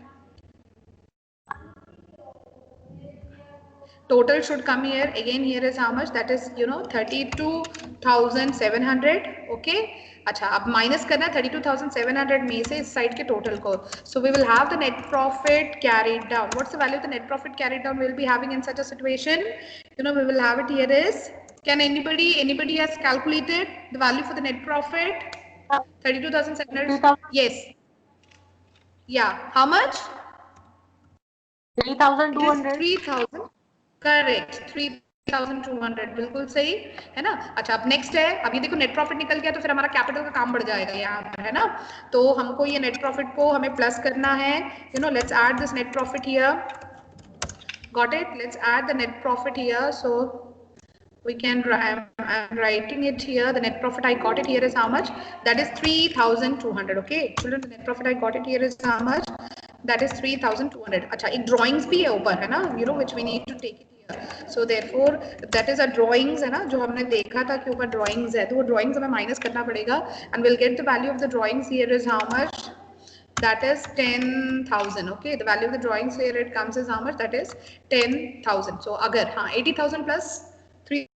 total should come here. Again, here is how much? That is, 32,700. Okay. अच्छा, अब minus करना 32,700 में से इस side के total को. So we will have the net profit carried down. What's the value of the net profit carried down we will be having in such a situation? We will have it here is. Can anybody has calculated the value for the net profit? 32,700. Yes. Yeah. How much? 3,200. 3,000. Correct. 3,200 बिल्कुल सही है ना. अच्छा, अब next है. अब ये देखो नेट प्रॉफिट निकल गया तो फिर हमारा कैपिटल का काम बढ़ जाएगा यहाँ पर, है ना. तो हमको ये नेट प्रॉफिट को हमें प्लस करना है. Let's add this net profit here. Got it? Let's add the net profit here. So we can, I'm writing it here. The net profit I got it here is how much? That is 3,200. Okay, children, the net profit I got it here is how much? That is 3,200. अच्छा, एक drawings भी है ऊपर, है ना? Which we need to take it here. So therefore that is a drawings, है ना? जो हमने देखा था कि ऊपर drawings है, तो वो drawings हमें minus करना पड़ेगा, and we'll get the value of the drawings here is how much? That is 10,000. Okay, the value of the drawings here it comes is how much? That is 10,000. So अगर 80,000 plus 3.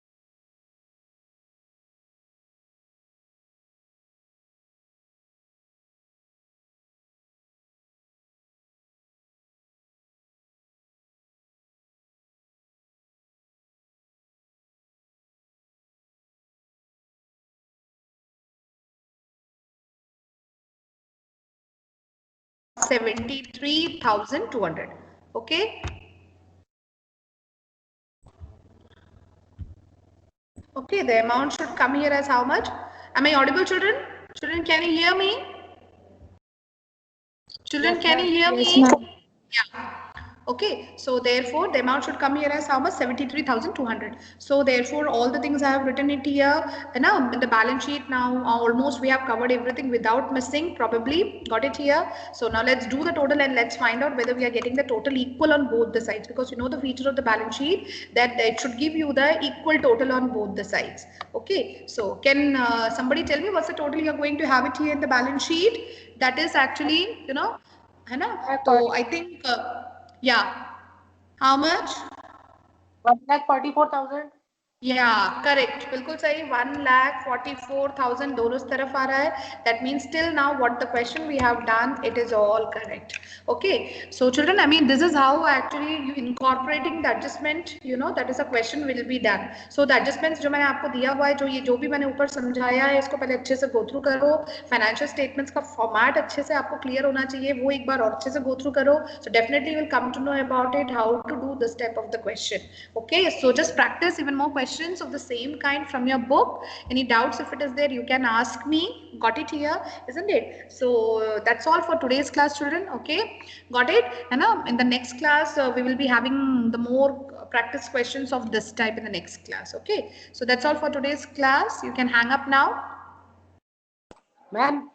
$73,200. Okay. Okay, the amount should come here as how much? Am I audible, children? Children, can you hear me? Children, yes, can you hear me? Yeah. Okay, so therefore the amount should come here as how much? 73,200. So therefore all the things I have written it here, and now in the balance sheet now almost we have covered everything without missing, probably got it here. So now let's do the total and let's find out whether we are getting the total equal on both the sides, because the feature of the balance sheet that it should give you the equal total on both the sides. Okay, so can somebody tell me what's the total you are going to have it here in the balance sheet? That is actually, है ना? So I think yeah. How much? 1,44,000. Yeah, correct. बिल्कुल सही. 1,44,000 दोनों तरफ आ रहा है. That means till now what the question we have done, it is all correct. Okay. So children, I mean this is how actually you incorporating the adjustment. That is a question will be done. So the adjustments जो मैंने आपको दिया हुआ है, जो भी मैंने ऊपर समझाया है, इसको पहले अच्छे से go through करो. Financial statements का format अच्छे से आपको clear होना चाहिए. वो एक बार और अच्छे से go through करो. So definitely you will come to know about it, how to do this type of the question. Okay. So just practice even more questions of the same kind from your book. Any doubts if it is there, you can ask me. Got it here, isn't it? So that's all for today's class, children. Okay, got it. And in the next class we will be having the more practice questions of this type in the next class. Okay, so that's all for today's class. You can hang up now. Ma'am.